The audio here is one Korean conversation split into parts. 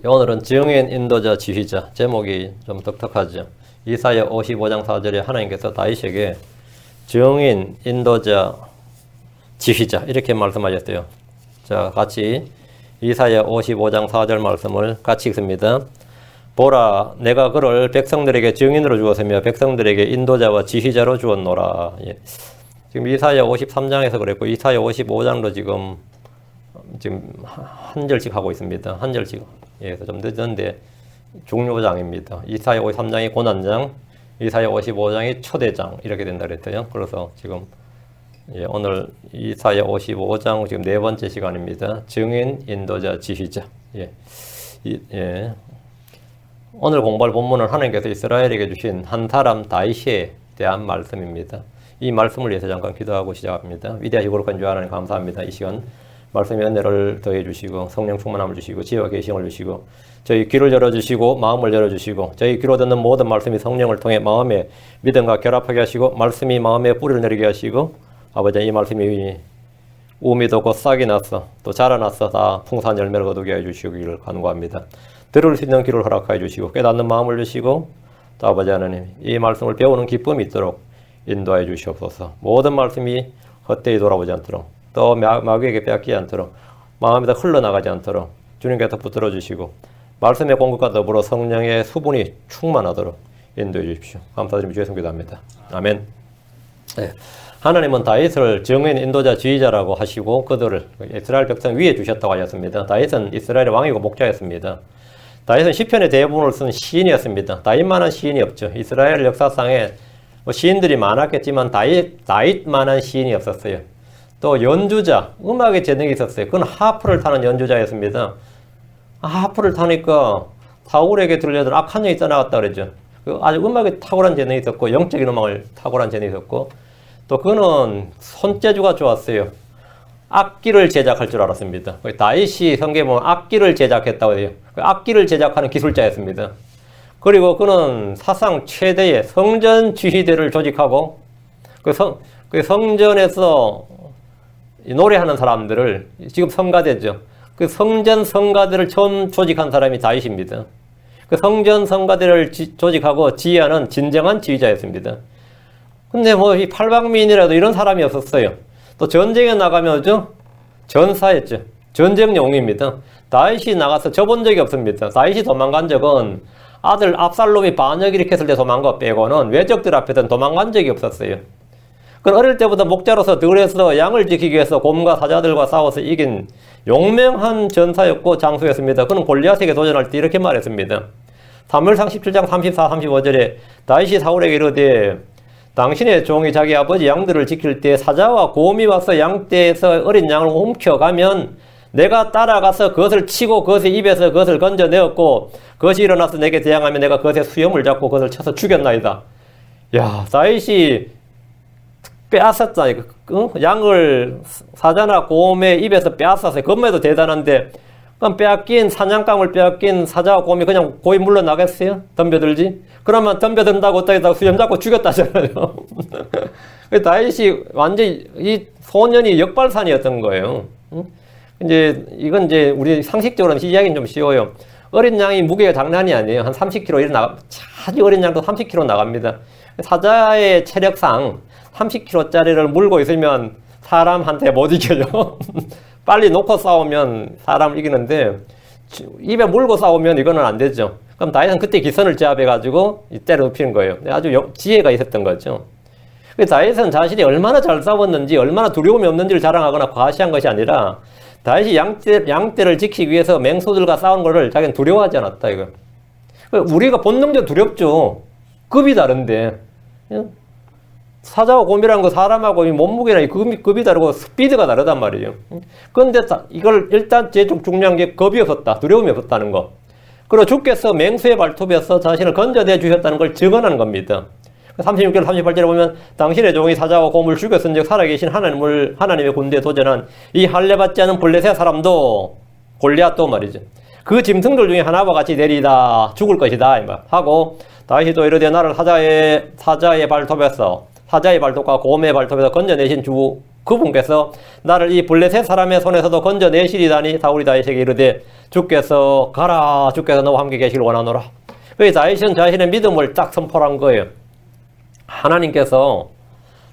오늘은 증인, 인도자, 지휘자. 제목이 좀 독특하죠. 이사야 55장 4절에 하나님께서 다윗에게 증인, 인도자, 지휘자 이렇게 말씀하셨어요. 자, 같이 이사야 55장 4절 말씀을 같이 읽습니다. 보라, 내가 그를 백성들에게 증인으로 주었으며 백성들에게 인도자와 지휘자로 주었노라. 예. 지금 이사야 53장에서 그랬고 이사야 55장도 지금 한 절씩 하고 있습니다. 한 절씩. 예, 그래서 좀 늦었는데 중요장입니다. 이사야 53장이 고난장, 이사야 55장이 초대장 이렇게 된다 그랬어요. 그래서 지금 예, 오늘 이사야 55장 지금 네 번째 시간입니다. 증인, 인도자, 지휘자. 예. 예. 오늘 공부할 본문은 하나님께서 이스라엘에게 주신 한 사람 다윗에 대한 말씀입니다. 이 말씀을 위해서 잠깐 기도하고 시작합니다. 위대하시고 거룩한 주 하나님 감사합니다. 이 시간 말씀의 은혜를 더해 주시고 성령 충만함을 주시고 지혜와 계시를 주시고 저희 귀를 열어주시고 마음을 열어주시고 저희 귀로 듣는 모든 말씀이 성령을 통해 마음에 믿음과 결합하게 하시고 말씀이 마음에 뿌리를 내리게 하시고 아버지 이 말씀이 우미 돋고 싹이 났어 또 자라났어 다 풍성한 열매를 거두게 해주시기를 간구합니다. 들을 수 있는 귀를 허락하여 주시고 깨닫는 마음을 주시고 또 아버지 하나님 이 말씀을 배우는 기쁨이 있도록 인도하여 주시옵소서. 모든 말씀이 헛되이 돌아오지 않도록 또 마귀에게 빼앗기지 않도록 마음에다 흘러나가지 않도록 주님께서 붙들어 주시고 말씀의 공급과 더불어 성령의 수분이 충만하도록 인도해 주십시오. 감사드리며 주의 성기도 합니다. 아멘. 네. 하나님은 다윗을 증인, 인도자, 지휘자라고 하시고 그들을 이스라엘 백성 위에 주셨다고 하셨습니다. 다윗은 이스라엘의 왕이고 목자였습니다. 다윗은 시편의 대부분을 쓴 시인이었습니다. 다윗만한 시인이 없죠. 이스라엘 역사상에 시인들이 많았겠지만 다윗만한 시인이 없었어요. 또 연주자, 음악의 재능이 있었어요. 그건 하프를 타는 연주자였습니다. 하프를 타니까 사울에게 들려던 악한 영이 떠나갔다 그러죠. 아주 음악에 탁월한 재능이 있었고 영적인 음악을 탁월한 재능이 있었고 또 그는 손재주가 좋았어요. 악기를 제작할 줄 알았습니다. 다윗이 성경에 보면 악기를 제작했다고 해요. 악기를 제작하는 기술자였습니다. 그리고 그는 사상 최대의 성전 지휘대를 조직하고 그 성전에서 노래하는 사람들을 지금 성가대죠. 그 성전 성가대를 처음 조직한 사람이 다윗입니다. 그 성전 성가대를 조직하고 지휘하는 진정한 지휘자였습니다. 근데 뭐 이 팔방미인이라도 이런 사람이 없었어요. 또 전쟁에 나가면 전사였죠. 전쟁용입니다. 다윗이 나가서 져본 적이 없습니다. 다윗이 도망간 적은 아들 압살롬이 반역 일으켰을 때 도망가 빼고는 외적들 앞에서는 도망간 적이 없었어요. 그는 어릴 때부터 목자로서 들에서 양을 지키기 위해서 곰과 사자들과 싸워서 이긴 용맹한 전사였고 장수였습니다. 그는 골리앗에게 도전할 때 이렇게 말했습니다. 사무엘상 17장 34, 35절에 다윗이 사울에게 이르되 당신의 종이 자기 아버지 양들을 지킬 때 사자와 곰이 와서 양떼에서 어린 양을 훔쳐가면 내가 따라가서 그것을 치고 그것의 입에서 그것을 건져내었고 그것이 일어나서 내게 대항하면 내가 그것의 수염을 잡고 그것을 쳐서 죽였나이다. 야, 다윗이 빼앗았다니까. 양을 사자나 곰의 입에서 빼앗았어요. 그것만 해도 대단한데 그럼 빼앗긴 사냥감을 빼앗긴 사자와 곰이 그냥 고이 물러나겠어요? 덤벼들지? 그러면 덤벼든다고 어떻게 수염 잡고 죽였다잖아요. 다윗이 완전히 이 소년이 역발산이었던 거예요. 이건 우리 상식적으로는 이야기는 좀 쉬워요. 어린 양이 무게가 장난이 아니에요. 한 30kg 아주 어린 양도 30kg 나갑니다. 사자의 체력상 30kg짜리를 물고 있으면 사람한테 못 이겨요. 빨리 놓고 싸우면 사람을 이기는데 입에 물고 싸우면 이거는 안 되죠. 그럼 다윗은 그때 기선을 제압해가지고 때려 눕히는 거예요. 아주 지혜가 있었던 거죠. 다윗은 자신이 얼마나 잘 싸웠는지 얼마나 두려움이 없는지를 자랑하거나 과시한 것이 아니라 다윗이 양떼를 지키기 위해서 맹수들과 싸우는 것을 자기는 두려워하지 않았다 이거. 우리가 본능적으로 두렵죠. 급이 다른데 사자와 곰이라는 거 사람하고 몸무게나 급이 다르고 스피드가 다르단 말이에요. 그런데 이걸 일단 제일 중요한 게 겁이 없었다. 두려움이 없었다는 거. 그리고 주께서 맹수의 발톱에서 자신을 건져내 주셨다는 걸 증언하는 겁니다. 36절 38절에 보면 당신의 종이 사자와 곰을 죽였은즉 살아계신 하나님의 군대에 도전한 이 할례받지 않은 블레셋 사람도 골리앗도 말이죠. 그 짐승들 중에 하나와 같이 내리다 죽을 것이다 하고 다윗이 또 이르되 나를 사자의 발톱에서 사자의 발톱과 곰의 발톱에서 건져내신 주 그분께서 나를 이 블레셋 사람의 손에서도 건져내시리다니 사울이 다윗에게 이르되 주께서 가라. 주께서 너와 함께 계시길 원하노라. 그래서 다윗은 자신의 믿음을 딱 선포한 거예요. 하나님께서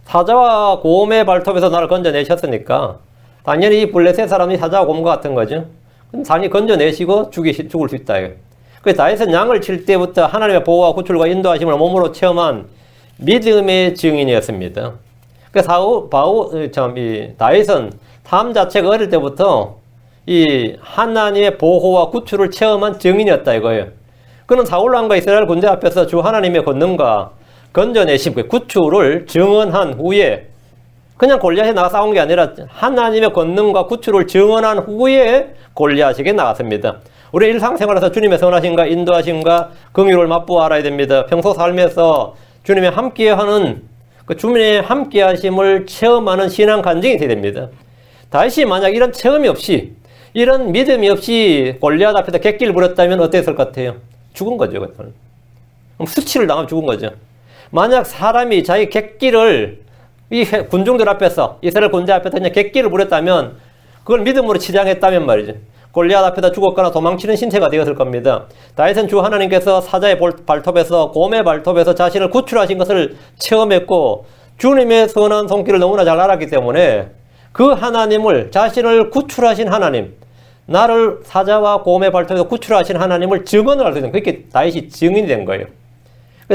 사자와 곰의 발톱에서 나를 건져내셨으니까 당연히 이 블레셋 사람이 사자와 곰과 같은 거죠. 당연히 건져내시고 죽을 수 있다. 그래서 다윗은 양을 칠 때부터 하나님의 보호와 구출과 인도하심을 몸으로 체험한 믿음의 증인이었습니다. 다윗은 삶 자체가 어릴 때부터 이 하나님의 보호와 구출을 체험한 증인이었다 이거예요. 그는 사울왕과 이스라엘 군대 앞에서 주 하나님의 권능과 건져내심, 구출을 증언한 후에 그냥 골리앗에 나가 싸운 게 아니라 하나님의 권능과 구출을 증언한 후에 골리앗에게 나갔습니다. 우리 일상생활에서 주님의 선하심과 인도하심과 긍휼을 맛보아 알아야 됩니다. 평소 삶에서 주님의 함께하는 주님의 함께하심을 체험하는 신앙 간증이 되어야 됩니다. 다윗이 만약 이런 체험이 없이 이런 믿음이 없이 골리앗 앞에서 객기를 부렸다면 어땠을 것 같아요? 죽은 거죠. 그럼 수치를 당하면 죽은 거죠. 만약 사람이 자기 객기를 이 군중들 앞에서 이스라엘 군대 앞에서 그냥 객기를 부렸다면 그걸 믿음으로 치장했다면 말이죠. 골리앗 앞에다 죽었거나 도망치는 신세가 되었을 겁니다. 다윗은 주 하나님께서 사자의 발톱에서 곰의 발톱에서 자신을 구출하신 것을 체험했고 주님의 선한 손길을 너무나 잘 알았기 때문에 그 하나님을 자신을 구출하신 하나님 나를 사자와 곰의 발톱에서 구출하신 하나님을 증언을 할 수 있는 그렇게 다윗이 증인이 된 거예요.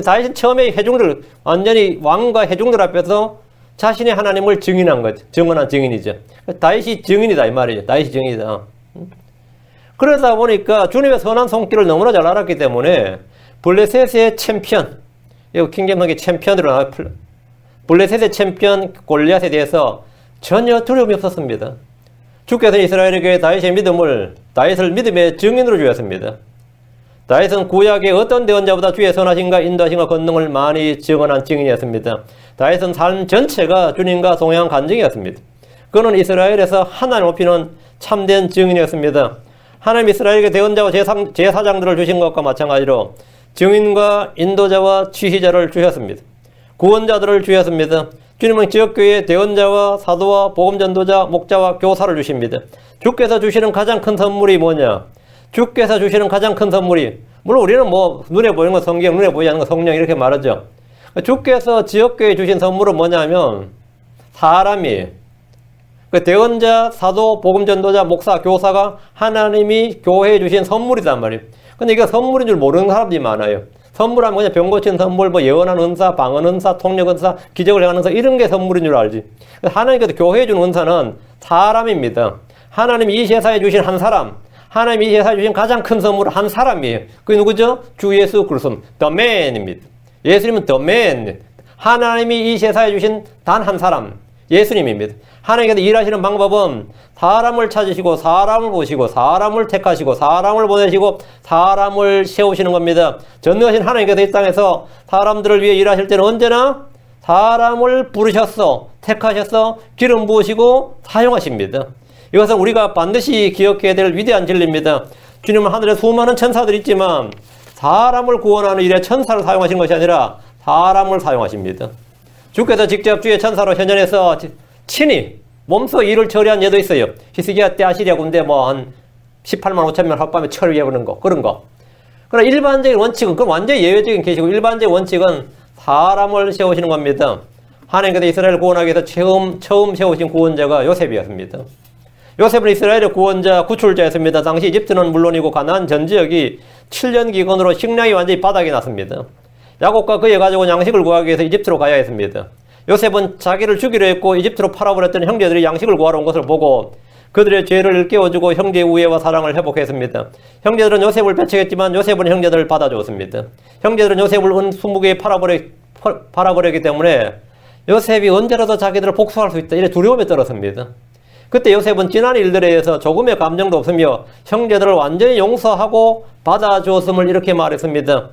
다윗은 처음에 회중들 완전히 왕과 회중들 앞에서 자신의 하나님을 증인한 거죠. 증언한 증인이죠. 다윗이 증인이다 이 말이죠. 다윗이 증인이다. 그러다 보니까 주님의 선한 손길을 너무나 잘 알았기 때문에 블레셋의 챔피언, 이거 킹제임성의 챔피언으로 나와요. 블레셋의 챔피언 골리앗에 대해서 전혀 두려움이 없었습니다. 주께서 이스라엘에게 다윗의 다윗을 믿음의 증인으로 주셨습니다. 다윗은 구약의 어떤 대언자보다 주의 선하심과 인도하심과 권능을 많이 증언한 증인이었습니다. 다윗은 삶 전체가 주님과 동행한 간증이었습니다. 그는 이스라엘에서 하나님 높이는 참된 증인이었습니다. 하나님 이스라엘에게 대언자와 제사장들을 주신 것과 마찬가지로 증인과 인도자와 지휘자를 주셨습니다. 구원자들을 주셨습니다. 주님은 지역교회에 대언자와 사도와 복음전도자, 목자와 교사를 주십니다. 주께서 주시는 가장 큰 선물이 뭐냐? 주께서 주시는 가장 큰 선물이 물론 우리는 뭐 눈에 보이는 건 성경, 눈에 보이지 않는 건 성령 이렇게 말하죠. 주께서 지역교회에 주신 선물은 뭐냐면 사람이 대언자, 사도, 복음전도자, 목사, 교사가 하나님이 교회에 주신 선물이란 말이에요. 근데 이게 선물인 줄 모르는 사람들이 많아요. 선물하면 그냥 병 고치는 선물, 뭐 예언하는 은사, 방언 은사, 통역 은사, 기적을 행하는 은사 이런 게 선물인 줄 알지. 하나님께서 교회에 주는 은사는 사람입니다. 하나님이 이 세상에 주신 한 사람, 하나님이 이 세상에 주신 가장 큰 선물은 한 사람이에요. 그게 누구죠? 주 예수 그리스도, the man입니다. 예수님은 the man. 하나님이 이 세상에 주신 단 한 사람, 예수님입니다. 하나님께서 일하시는 방법은 사람을 찾으시고 사람을 보시고 사람을 택하시고 사람을 보내시고 사람을 세우시는 겁니다. 전능하신 하나님께서 이 땅에서 사람들을 위해 일하실 때는 언제나 사람을 부르셨어, 택하셨어, 기름 부으시고 사용하십니다. 이것은 우리가 반드시 기억해야 될 위대한 진리입니다. 주님은 하늘에 수많은 천사들이 있지만 사람을 구원하는 일에 천사를 사용하신 것이 아니라 사람을 사용하십니다. 주께서 직접 주의 천사로 현현해서 친히 몸소 일을 처리한 예도 있어요. 히스기야 때 아시리아 군대 뭐 한 18만 5천 명 합밤에 처리해보는 거 그런 거. 그러나 일반적인 원칙은 그건 완전히 예외적인 계시고 일반적인 원칙은 사람을 세우시는 겁니다. 하나님께서 이스라엘을 구원하기 위해서 처음 세우신 구원자가 요셉이었습니다. 요셉은 이스라엘의 구원자, 구출자였습니다. 당시 이집트는 물론이고 가나안 전 지역이 7년 기근으로 식량이 완전히 바닥이 났습니다. 야곱과 그의 가족은 양식을 구하기 위해서 이집트로 가야 했습니다. 요셉은 자기를 죽이려 했고 이집트로 팔아버렸던 형제들이 양식을 구하러 온 것을 보고 그들의 죄를 일깨워주고 형제의 우애와 사랑을 회복했습니다. 형제들은 요셉을 배척했지만 요셉은 형제들을 받아주었습니다. 형제들은 요셉을 은 20개에 팔아버렸기 때문에 요셉이 언제라도 자기들을 복수할 수 있다 이래 두려움에 떨었습니다. 그때 요셉은 지난 일들에 의해서 조금의 감정도 없으며 형제들을 완전히 용서하고 받아주었음을 이렇게 말했습니다.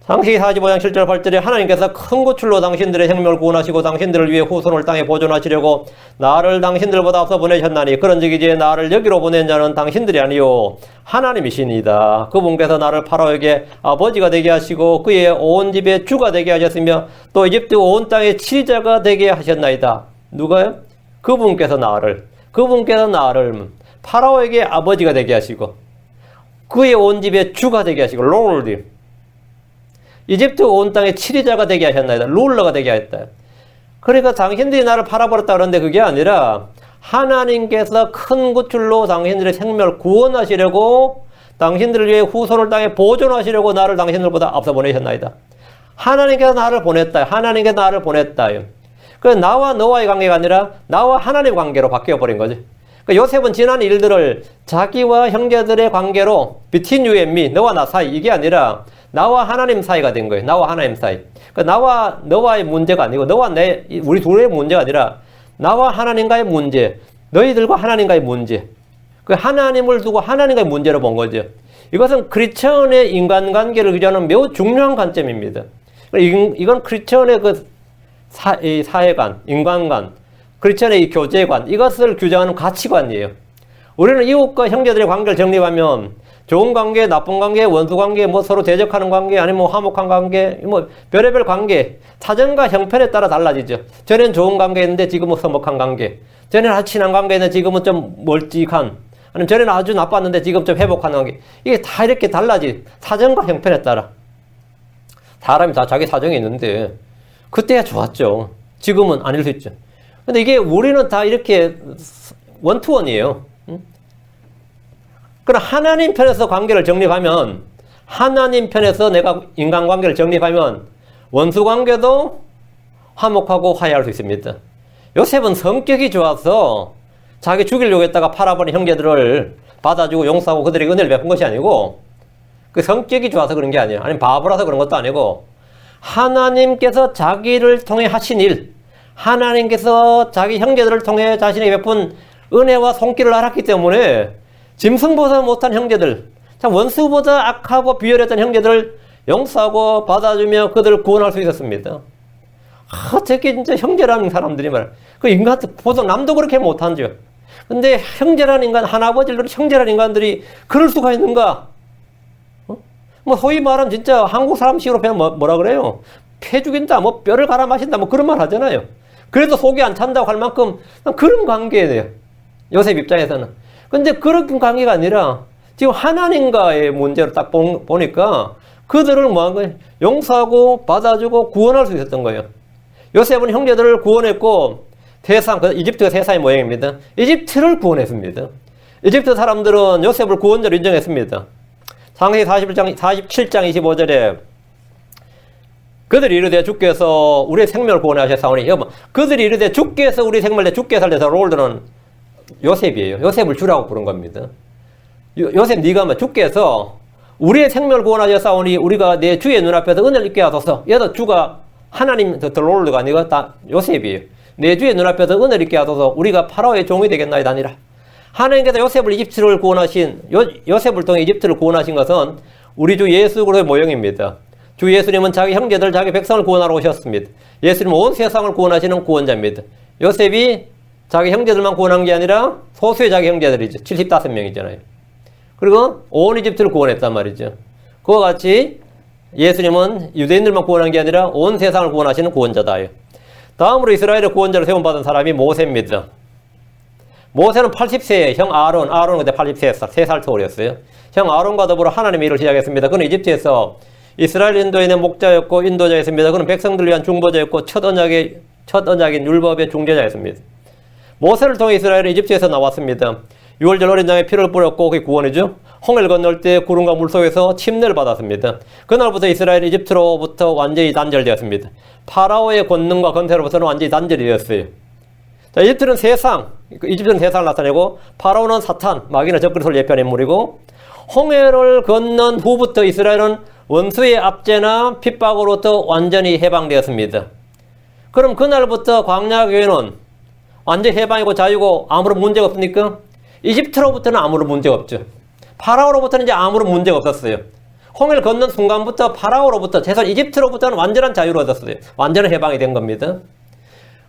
창세기 45장 7절 8절에 하나님께서 큰 구출로 당신들의 생명을 구원하시고 당신들을 위해 후손을 땅에 보존하시려고 나를 당신들보다 앞서 보내셨나니 그런즉 이제 나를 여기로 보낸 자는 당신들이 아니요 하나님이시니이다. 그분께서 나를 파라오에게 아버지가 되게 하시고 그의 온 집의 주가 되게 하셨으며 또 이집트 온 땅의 치자가 되게 하셨나이다. 누가요? 그분께서 나를 파라오에게 아버지가 되게 하시고 그의 온 집의 주가 되게 하시고 롤드. 이집트 온 땅의 치리자가 되게 하셨나이다. 룰러가 되게 하였다. 그러니까 당신들이 나를 팔아버렸다 그러는데 그게 아니라 하나님께서 큰 구출로 당신들의 생명을 구원하시려고 당신들을 위해 후손을 땅에 보존하시려고 나를 당신들보다 앞서 보내셨나이다. 하나님께서 나를 보냈다. 하나님께서 나를 보냈다. 그래서 나와 너와의 관계가 아니라 나와 하나님의 관계로 바뀌어버린 거죠. 그러니까 요셉은 지난 일들을 자기와 형제들의 관계로 between you and me, 너와 나 사이, 이게 아니라 나와 하나님 사이가 된 거예요. 나와 하나님 사이. 그러니까 나와 너와의 문제가 아니고 너와 우리 둘의 문제가 아니라 나와 하나님과의 문제, 너희들과 하나님과의 문제. 그 하나님을 두고 하나님과의 문제로 본 거죠. 이것은 크리스천의 인간관계를 규정하는 매우 중요한 관점입니다. 이건 크리스천의 그 사회관, 인간관, 크리스천의 이 교제관, 이것을 규정하는 가치관이에요. 우리는 이웃과 형제들의 관계를 정립하면 좋은 관계, 나쁜 관계, 원수 관계, 뭐 서로 대적하는 관계, 아니면 뭐 화목한 관계, 뭐 별의별 관계, 사정과 형편에 따라 달라지죠. 전에는 좋은 관계였는데 지금은 서먹한 관계, 전에는 아주 친한 관계였는데 지금은 좀 멀찍한, 아니면 전에는 아주 나빴는데 지금 좀 회복하는 관계. 이게 다 이렇게 달라지. 사정과 형편에 따라. 사람이 다 자기 사정이 있는데 그때야 좋았죠. 지금은 아닐 수 있죠. 근데 이게 우리는 다 이렇게 원투원이에요. 그럼 하나님 편에서 관계를 정립하면, 하나님 편에서 내가 인간관계를 정립하면 원수 관계도 화목하고 화해할 수 있습니다. 요셉은 성격이 좋아서 자기 죽이려고 했다가 팔아버린 형제들을 받아주고 용서하고 그들에게 은혜를 베푼 것이 아니고, 그 성격이 좋아서 그런 게 아니에요. 아니면 바보라서 그런 것도 아니고, 하나님께서 자기를 통해 하신 일, 하나님께서 자기 형제들을 통해 자신에게 베푼 은혜와 손길을 알았기 때문에 짐승보다 못한 형제들, 참 원수보다 악하고 비열했던 형제들을 용서하고 받아주며 그들을 구원할 수 있었습니다. 어떻게 진짜 형제라는 사람들이 말이야. 그 인간, 보통 남도 그렇게 못하죠. 근데 형제라는 인간, 하나아버지를 형제라는 인간들이 그럴 수가 있는가? 뭐 소위 말하면 진짜 한국 사람식으로 배우면 뭐라 그래요? 패 죽인다, 뭐 뼈를 갈아 마신다, 뭐 그런 말 하잖아요. 그래도 속이 안 찬다고 할 만큼 그런 관계예요. 요셉 입장에서는. 근데 그런 관계가 아니라 지금 하나님과의 문제로 딱 보니까 그들을 뭐한 거예요? 용서하고 받아주고 구원할 수 있었던 거예요. 요셉은 형제들을 구원했고 세상, 이집트가 세상의 모양입니다. 이집트를 구원했습니다. 이집트 사람들은 요셉을 구원자로 인정했습니다. 창세기 47장 25절에 그들이 이르되 주께서 우리의 생명을 구원하셨사오니, 그들이 이르되 주께서 우리 생명을 내 주께 살려서 롤드는 요셉이에요. 요셉을 주라고 부른 겁니다. 요셉 네가 뭐 주께서 우리의 생명을 구원하셨사오니 우리가 내 주의 눈앞에서 은혜를 입게 하소서. 얘도 주가 하나님 더 롤드가 아니고 다 요셉이에요. 내 주의 눈앞에서 은혜를 입게 하소서. 우리가 파라오의 종이 되겠나이다 아니라. 하나님께서 요셉을 이집트를 구원하신, 요셉을 통해 이집트를 구원하신 것은 우리 주 예수 그리스도의 모형입니다. 주 예수님은 자기 형제들, 자기 백성을 구원하러 오셨습니다. 예수님은 온 세상을 구원하시는 구원자입니다. 요셉이 자기 형제들만 구원한 게 아니라 소수의 자기 형제들이죠. 75명이잖아요. 그리고 온 이집트를 구원했단 말이죠. 그와 같이 예수님은 유대인들만 구원한 게 아니라 온 세상을 구원하시는 구원자다요. 다음으로 이스라엘의 구원자로 세움받은 사람이 모세입니다. 모세는 80세에 형 아론은 그때 83살 터울이었어요. 형 아론과 더불어 하나님의 일을 시작했습니다. 그는 이집트에서 이스라엘 인도인의 목자였고 인도자였습니다. 그는 백성들을 위한 중보자였고 첫 언약인 율법의 중재자였습니다. 모세를 통해 이스라엘은 이집트에서 나왔습니다. 6월절 어린 양의 피를 뿌렸고 그게 구원이죠. 홍해를 건널 때 구름과 물속에서 침례를 받았습니다. 그날부터 이스라엘은 이집트로부터 완전히 단절되었습니다. 파라오의 권능과 권세로부터는 완전히 단절이 되었어요. 자, 이집트는 세상을 나타내고 파라오는 사탄, 마귀나 적그리스도를 예표하는 인물이고, 홍해를 건넌 후부터 이스라엘은 원수의 압제나 핍박으로부터 완전히 해방되었습니다. 그럼 그날부터 광야교회는 완전히 해방이고 자유고 아무런 문제가 없습니까? 이집트로부터는 아무런 문제가 없죠. 파라오로부터는 이제 아무런 문제가 없었어요. 홍해를 건넌 순간부터 파라오로부터, 최소한 이집트로부터는 완전한 자유를 얻었어요. 완전한 해방이 된 겁니다.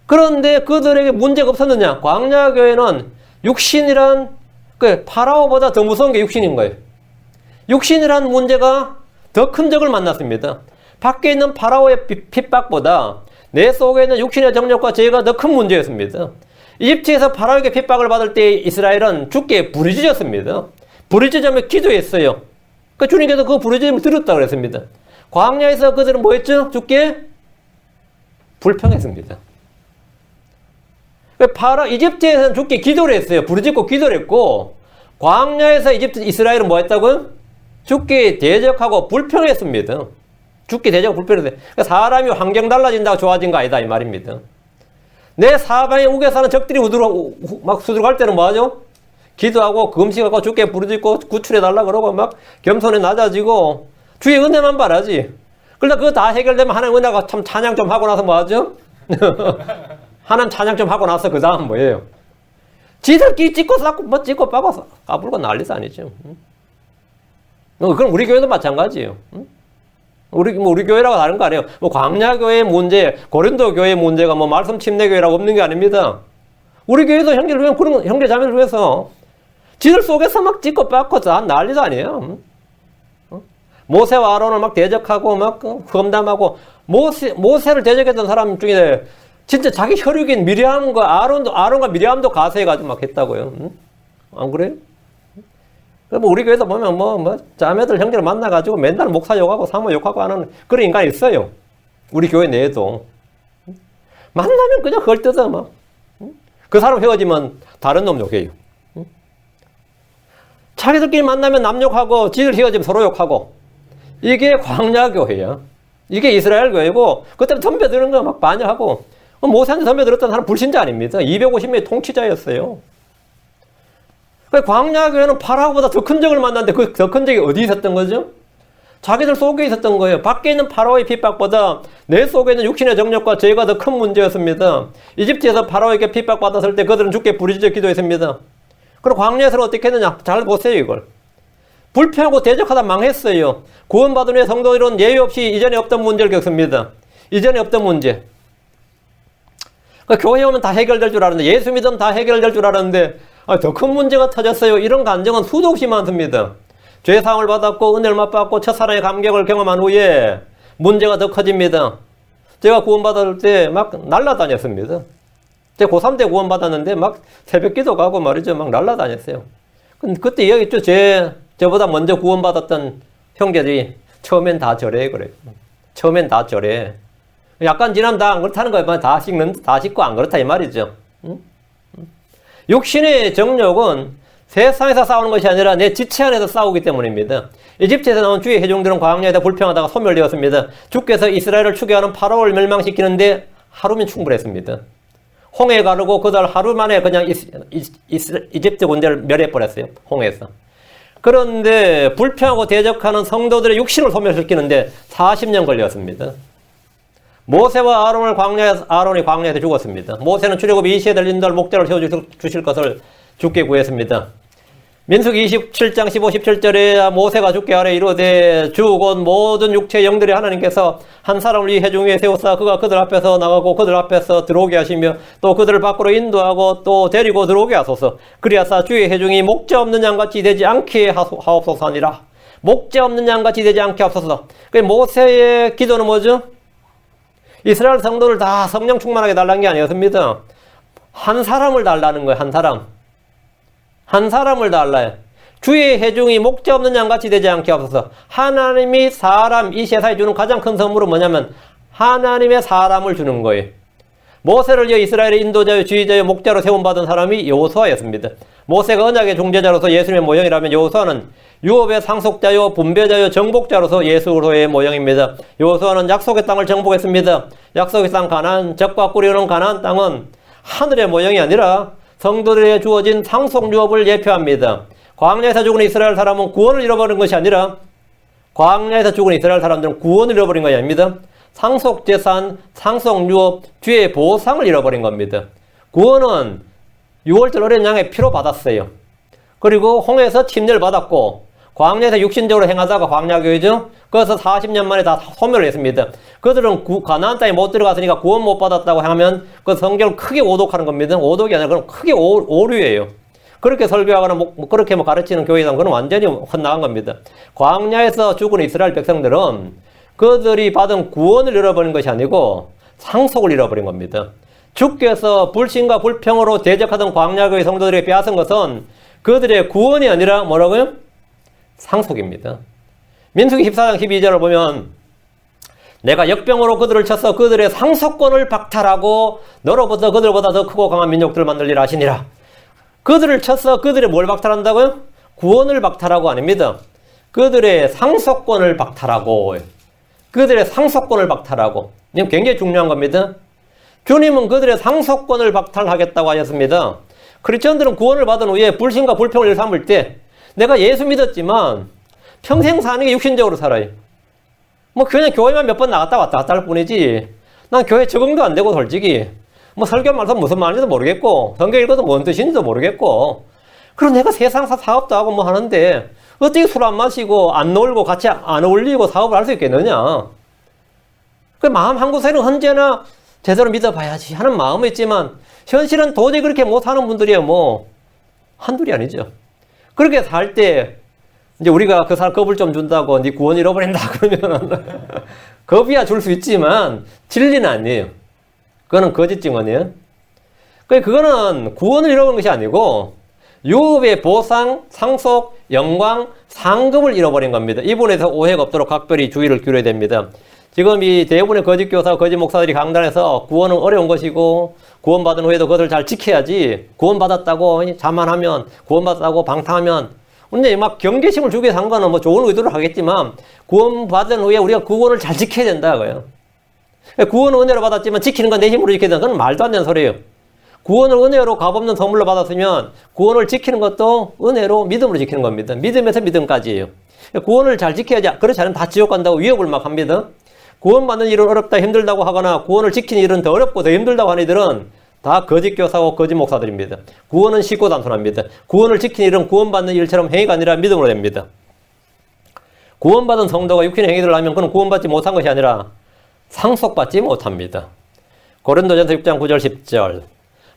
그런데 그들에게 문제가 없었느냐? 광야교회는 육신이란, 파라오보다 더 무서운 게 육신인 거예요. 육신이란 문제가 더 큰 적을 만났습니다. 밖에 있는 파라오의 핍박보다 내 속에 있는 육신의 정욕과 죄가 더 큰 문제였습니다. 이집트에서 파라오에게 핍박을 받을 때 이스라엘은 주께 부르짖었습니다. 부르짖으며 기도했어요. 그 주님께서 그 부르짖음을 들었다고 그랬습니다. 광야에서 그들은 뭐 했죠? 주께 불평했습니다. 이집트에서는 주께 기도를 했어요. 부르짖고 기도를 했고, 광야에서 이스라엘은 뭐 했다고요? 주께 대적하고 불평했습니다. 주께 대적하고 불평했어요. 그러니까 사람이 환경 달라진다고 좋아진 거 아니다, 이 말입니다. 내 사방에 우겨 사는 적들이 막 수두룩할 때는 뭐 하죠? 기도하고 금식하고 주께 부르짖고 구출해달라 그러고 막 겸손에 낮아지고 주의 은혜만 바라지. 그러다 그거 다 해결되면 하나님 은혜가 참 찬양 좀 하고 나서 뭐 하죠? 하나님 찬양 좀 하고 나서 그 다음 뭐예요? 지들끼리 찍고 쌓고 뭐 찍고 빠고 까불고 난리도 아니죠. 그럼 우리 교회도 마찬가지예요. 우리 교회라고 다른 거 아니에요. 뭐 광야교회의 문제, 고린도 교회의 문제가 뭐 말씀 침례교회라고 없는 게 아닙니다. 우리 교회도 형제를 위해 그런 형제 자매를 위해서 지들 속에서 막 찍고 빠고 다 난리도 아니에요. 모세와 아론을 막 대적하고 막 험담하고 모세를 대적했던 사람 중에 진짜 자기 혈육인 미리암과 아론과 미리암도 가세해가지고 막 했다고요. 안 그래요? 뭐 우리 교회에서 보면 뭐 자매들 형제를 만나가지고 맨날 목사 욕하고 사모 욕하고 하는 그런 인간이 있어요. 우리 교회 내에도. 만나면 그냥 그걸 뜯어 막. 그 사람 헤어지면 다른 놈 욕해요. 자기들끼리 만나면 남 욕하고 지들 헤어지면 서로 욕하고. 이게 광야교회야. 이게 이스라엘 교회고 그때 덤벼드는 거 막 반역하고. 모세한테 덤벼들었던 사람 불신자 아닙니다. 250명의 통치자였어요. 광야교회는 파라오보다 더 큰 적을 만났는데 그 더 큰 적이 어디 있었던 거죠? 자기들 속에 있었던 거예요. 밖에 있는 파라오의 핍박보다 내 속에 있는 육신의 정욕과 죄가 더 큰 문제였습니다. 이집트에서 파라오에게 핍박받았을 때 그들은 주께 부르짖어 기도했습니다. 그리고 광야에서는 어떻게 했느냐? 잘 보세요 이걸. 불평하고 대적하다 망했어요. 구원받은 후에 성도들은 예외 없이 이전에 없던 문제를 겪습니다. 이전에 없던 문제. 교회 오면 다 해결될 줄 알았는데, 예수 믿으면 다 해결될 줄 알았는데 더 큰 문제가 터졌어요. 이런 감정은 수도 없이 많습니다. 죄사함을 받았고 은혜를 맛봤고 첫사랑의 감격을 경험한 후에 문제가 더 커집니다. 제가 구원받을 때 막 날라다녔습니다. 제가 고3 때 구원받았는데 막 새벽기도 가고 말이죠. 막 날라다녔어요. 그때 이야기했죠. 저보다 먼저 구원받았던 형제들이 처음엔 다 저래 그래요. 처음엔 다 저래. 약간 지나면 다 안 그렇다는 거예요. 다 씻고 안 그렇다 이 말이죠. 육신의 정욕은 세상에서 싸우는 것이 아니라 내 지체 안에서 싸우기 때문입니다. 이집트에서 나온 주의 회중들은 광야에다 불평하다가 소멸되었습니다. 주께서 이스라엘을 추계하는 파라오를 멸망시키는데 하루면 충분했습니다. 홍해 가르고 그달 하루 만에 그냥 이집트 군대를 멸해버렸어요. 홍해에서. 그런데 불평하고 대적하는 성도들의 육신을 소멸시키는데 40년 걸렸습니다. 모세와 아론이 광야에서 죽었습니다. 모세는 출애굽 이시에들 인도할 목자를 세워주실 것을 주께 구했습니다. 민수기 27장 15, 17절에 모세가 주께 아뢰 이르되 주 곧 모든 육체의 영들이 하나님께서 한 사람을 이 회중 위에 세우사 그가 그들 앞에서 나가고 그들 앞에서 들어오게 하시며 또 그들을 밖으로 인도하고 또 데리고 들어오게 하소서. 그리하사 주의 회중이 목자 없는 양같이 되지 않게 하옵소서 하니라. 목자 없는 양같이 되지 않게 하옵소서. 모세의 기도는 뭐죠? 이스라엘 성도를 다 성령 충만하게 달라는 게 아니었습니다. 한 사람을 달라는 거예요. 한 사람. 한 사람을 달라요. 주의 회중이 목자 없는 양같이 되지 않게 하옵소서. 하나님이 사람, 이 세상에 주는 가장 큰 선물은 뭐냐면 하나님의 사람을 주는 거예요. 모세를 위해 이스라엘의 인도자요 지휘자요 목자로 세움받은 사람이 여호수아였습니다. 모세가 언약의 중재자로서 예수님의 모형이라면 여호수아는 유업의 상속자요 분배자요 정복자로서 예수로의 모형입니다. 여호수아는 약속의 땅을 정복했습니다. 약속의 땅 가나안, 적과 꿀이 흐르는 가나안 땅은 하늘의 모형이 아니라 성도들에게 주어진 상속 유업을 예표합니다. 광야에서 죽은 이스라엘 사람은 구원을 잃어버린 것이 아니라 광야에서 죽은 이스라엘 사람들은 구원을 잃어버린 것이 아닙니다. 상속재산, 상속유업, 뒤에 보상을 잃어버린 겁니다. 구원은 6월절 어린 양의 피로 받았어요. 그리고 홍해에서 침례를 받았고 광야에서 육신적으로 행하다가 광야교회죠. 그래서 40년 만에 다 소멸을 했습니다. 그들은 가나안 땅에 못 들어갔으니까 구원 못 받았다고 하면 그 성경을 크게 오독하는 겁니다. 오독이 아니라 그럼 크게 오류예요. 그렇게 설교하거나 그렇게 가르치는 교회에서는 그건 완전히 헛나간 겁니다. 광야에서 죽은 이스라엘 백성들은 그들이 받은 구원을 잃어버린 것이 아니고 상속을 잃어버린 겁니다. 주께서 불신과 불평으로 대적하던 광야교회 성도들에게 빼앗은 것은 그들의 구원이 아니라 뭐라고요? 상속입니다. 민수기 14장 12절을 보면 내가 역병으로 그들을 쳐서 그들의 상속권을 박탈하고 너로부터 그들보다 더 크고 강한 민족들을 만들리라 하시니라. 그들을 쳐서 그들의 뭘 박탈한다고요? 구원을 박탈하고 아닙니다. 그들의 상속권을 박탈하고, 그들의 상속권을 박탈하고. 이건 굉장히 중요한 겁니다. 주님은 그들의 상속권을 박탈하겠다고 하셨습니다. 크리스천들은 구원을 받은 후에 불신과 불평을 일삼을 때 내가 예수 믿었지만 평생 사는 게 육신적으로 살아요. 뭐 그냥 교회만 몇 번 나갔다 왔다 갔다 할 뿐이지 난 교회 적응도 안 되고 솔직히 뭐 설교 말씀 무슨 말인지도 모르겠고 성경 읽어도 뭔 뜻인지도 모르겠고 그럼 내가 세상사 사업도 하고 뭐 하는데 어떻게 술 안 마시고 안 놀고 같이 안 어울리고 사업을 할 수 있겠느냐. 그 마음 한구석에는 언제나 제대로 믿어봐야지 하는 마음은 있지만 현실은 도저히 그렇게 못하는 분들이 뭐 한둘이 아니죠. 그렇게 살 때 이제 우리가 그 사람 겁을 좀 준다고 네 구원 잃어버린다 그러면 겁이야 줄 수 있지만 진리는 아니에요. 그거는 거짓 증언이에요. 그거는 구원을 잃어버린 것이 아니고 유업의 보상, 상속, 영광, 상급을 잃어버린 겁니다. 이 부분에서 오해가 없도록 각별히 주의를 기울여야 됩니다. 지금 이 대부분의 거짓 교사, 거짓 목사들이 강단에서 구원은 어려운 것이고 구원받은 후에도 그것을 잘 지켜야지 구원받았다고 자만하면 구원받았다고 방탕하면 근데 막 경계심을 주기 위해서 한 거는 뭐 좋은 의도를 하겠지만 구원받은 후에 우리가 구원을 잘 지켜야 된다고요. 구원은 은혜로 받았지만 지키는 건 내 힘으로 지켜야 된다. 그건 말도 안 되는 소리예요. 구원을 은혜로 값없는 선물로 받았으면 구원을 지키는 것도 은혜로 믿음으로 지키는 겁니다. 믿음에서 믿음까지예요. 구원을 잘 지켜야지 그렇지 않으면 다 지옥 간다고 위협을 막 합니다. 구원받는 일은 어렵다 힘들다고 하거나 구원을 지키는 일은 더 어렵고 더 힘들다고 하는 이들은 다 거짓 교사고 거짓 목사들입니다. 구원은 쉽고 단순합니다. 구원을 지키는 일은 구원받는 일처럼 행위가 아니라 믿음으로 됩니다. 구원받은 성도가 육신의 행위들을 하면 그는 구원받지 못한 것이 아니라 상속받지 못합니다. 고린도전서 6장 9절 10절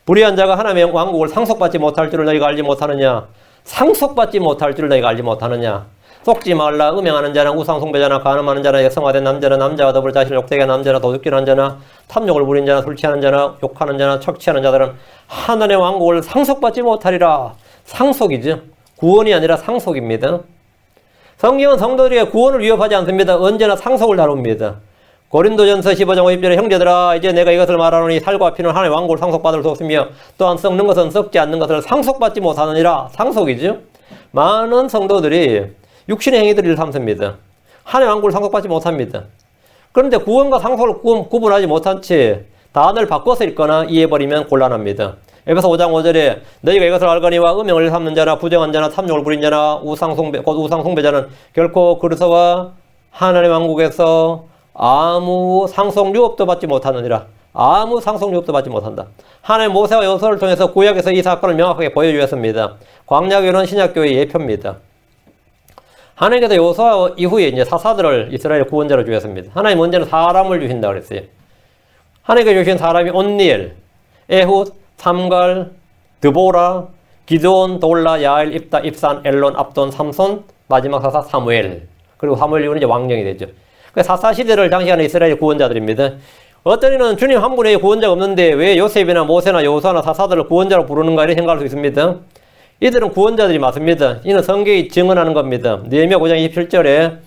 불의한 자가 하나님의 왕국을 상속받지 못할 줄을 너희가 알지 못하느냐. 상속받지 못할 줄을 너희가 알지 못하느냐. 속지 말라. 음행하는 자나 우상숭배자나 간음하는 자나 역성화된 남자나 남자와 더불어 자신을 욕되게 하는 남자나 도둑질하는 자나 탐욕을 부린 자나 술 취하는 자나 욕하는 자나 척취하는 자들은 하나님의 왕국을 상속받지 못하리라. 상속이죠. 구원이 아니라 상속입니다. 성경은 성도들에게 구원을 위협하지 않습니다. 언제나 상속을 다룹니다. 고린도전서 15장 50절에 형제들아 이제 내가 이것을 말하노니 살과 피는 하나님의 왕국을 상속받을 수 없으며 또한 썩는 것은 썩지 않는 것을 상속받지 못하느니라. 상속이죠. 많은 성도들이 육신의 행위들을 일삼습니다. 하나님의 왕국을 상속받지 못합니다. 그런데 구원과 상속을 구분하지 못한 채 단어를 바꿔서 읽거나 이해해버리면 곤란합니다. 에베소 5장 5절에 너희가 이것을 알거니와 음행을 삼는 자나 부정한 자나 탐욕을 부린 자나 우상숭배자는 결코 그리스도와 하나님의 왕국에서 아무 상속 유업도 받지 못하느니라. 아무 상속 유업도 받지 못한다. 하나님 모세와 여호수아를 통해서 구약에서 이 사건을 명확하게 보여주었습니다. 광야교회는 신약교회의 예표입니다. 하나님께서 여호수아 이후에 이제 사사들을 이스라엘 구원자로 주셨습니다. 하나님 언제는 사람을 주신다 그랬어요. 하나님께서 주신 사람이 온니엘, 에훗, 삼갈, 드보라, 기드온, 돌라, 야엘, 입다, 입산, 엘론, 압돈, 삼손, 마지막 사사 사무엘. 그리고 사무엘 이후는 이제 왕정이 되죠. 사사 시대를 장식하는 이스라엘 구원자들입니다. 어떤 이는 주님 한 분의 구원자가 없는데 왜 요셉이나 모세나 여호수아나 사사들을 구원자로 부르는가 이렇게 생각할 수 있습니다. 이들은 구원자들이 맞습니다. 이는 성경이 증언하는 겁니다. 느헤미야 9장 27절에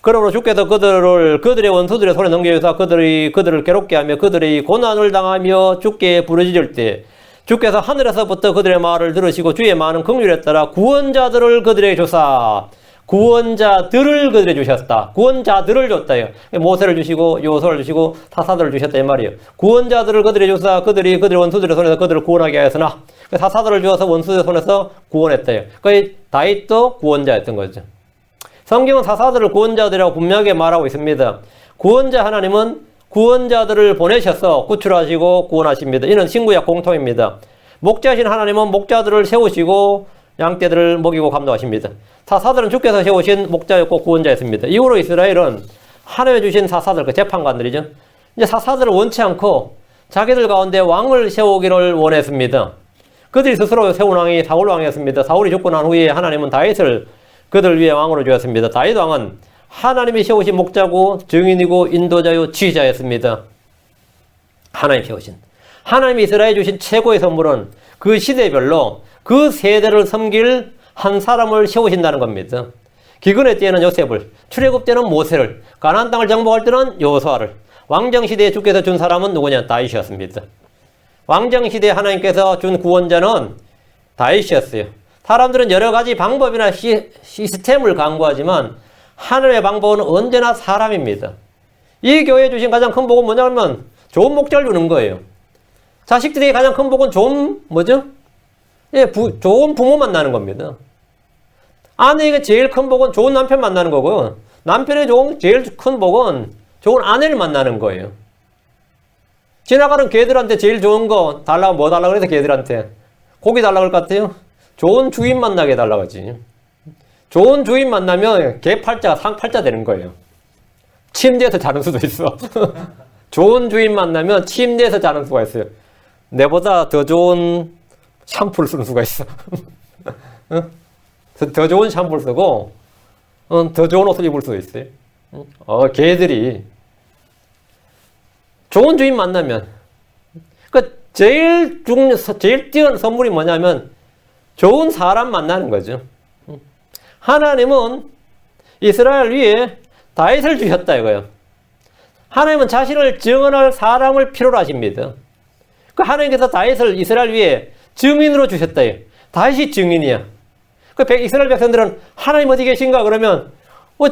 그러므로 주께서 그들의 원수들의 손에 넘겨주사 그들을 괴롭게 하며 그들의 고난을 당하며 주께 부르짖을 때 주께서 하늘에서부터 그들의 말을 들으시고 주의 많은 긍휼에 따라 구원자들을 그들에게 주사 구원자들을 그들에게 주셨다. 구원자들을 줬다요. 모세를 주시고 여호수아를 주시고 사사들을 주셨다 이 말이에요. 구원자들을 그들에게 주사 그들의 원수들의 손에서 그들을 구원하게 하였으나 사사들을 주어서 원수들의 손에서 구원했다요. 그러니까 다윗도 구원자였던 거죠. 성경은 사사들을 구원자들이라고 분명하게 말하고 있습니다. 구원자 하나님은 구원자들을 보내셔서 구출하시고 구원하십니다. 이는 신구약 공통입니다. 목자신 하나님은 목자들을 세우시고 양떼들을 먹이고 감독하십니다. 사사들은 주께서 세우신 목자였고 구원자였습니다. 이후로 이스라엘은 하나님이 주신 사사들, 그 재판관들이죠. 이제 사사들을 원치 않고 자기들 가운데 왕을 세우기를 원했습니다. 그들이 스스로 세운 왕이 사울 왕이었습니다. 사울이 죽고 난 후에 하나님은 다윗을 그들 위해 왕으로 주었습니다. 다윗 왕은 하나님이 세우신 목자고 증인이고 인도자요 지휘자였습니다. 하나님 세우신. 하나님이 이스라엘에 주신 최고의 선물은 그 시대별로 그 세대를 섬길 한 사람을 세우신다는 겁니다. 기근의 때에는 요셉을, 출애굽 때는 모세를, 가나안 땅을 정복할 때는 여호수아를, 왕정 시대에 주께서 준 사람은 누구냐? 다윗이었습니다. 왕정 시대에 하나님께서 준 구원자는 다윗이었어요. 사람들은 여러 가지 방법이나 시스템을 강구하지만 하나님의 방법은 언제나 사람입니다. 이 교회에 주신 가장 큰 복은 뭐냐면 좋은 목자를 주는 거예요. 자식들에게 가장 큰 복은 좋은 뭐죠? 좋은 부모 만나는 겁니다. 아내에게 제일 큰 복은 좋은 남편 만나는 거고, 남편에게 제일 큰 복은 좋은 아내를 만나는 거예요. 지나가는 개들한테 제일 좋은 거 달라고 뭐 달라고 그래서 개들한테 고기 달라고 할 것 같아요? 좋은 주인 만나게 달라고 하지. 좋은 주인 만나면 개 팔자가 상 팔자 되는 거예요. 침대에서 자는 수도 있어. 좋은 주인 만나면 침대에서 자는 수가 있어요. 내보다 더 좋은 샴푸를 쓰는 수가 있어. 더 좋은 샴푸를 쓰고 더 좋은 옷을 입을 수도 있어요. 개들이 좋은 주인 만나면 제일 뛰어난 선물이 뭐냐면 좋은 사람 만나는 거죠. 하나님은 이스라엘 위에 다윗을 주셨다 이거예요. 하나님은 자신을 증언할 사람을 필요로 하십니다. 그 하나님께서 다윗을 이스라엘 위에 증인으로 주셨다. 다윗이 증인이야. 그 이스라엘 백성들은 하나님 어디 계신가 그러면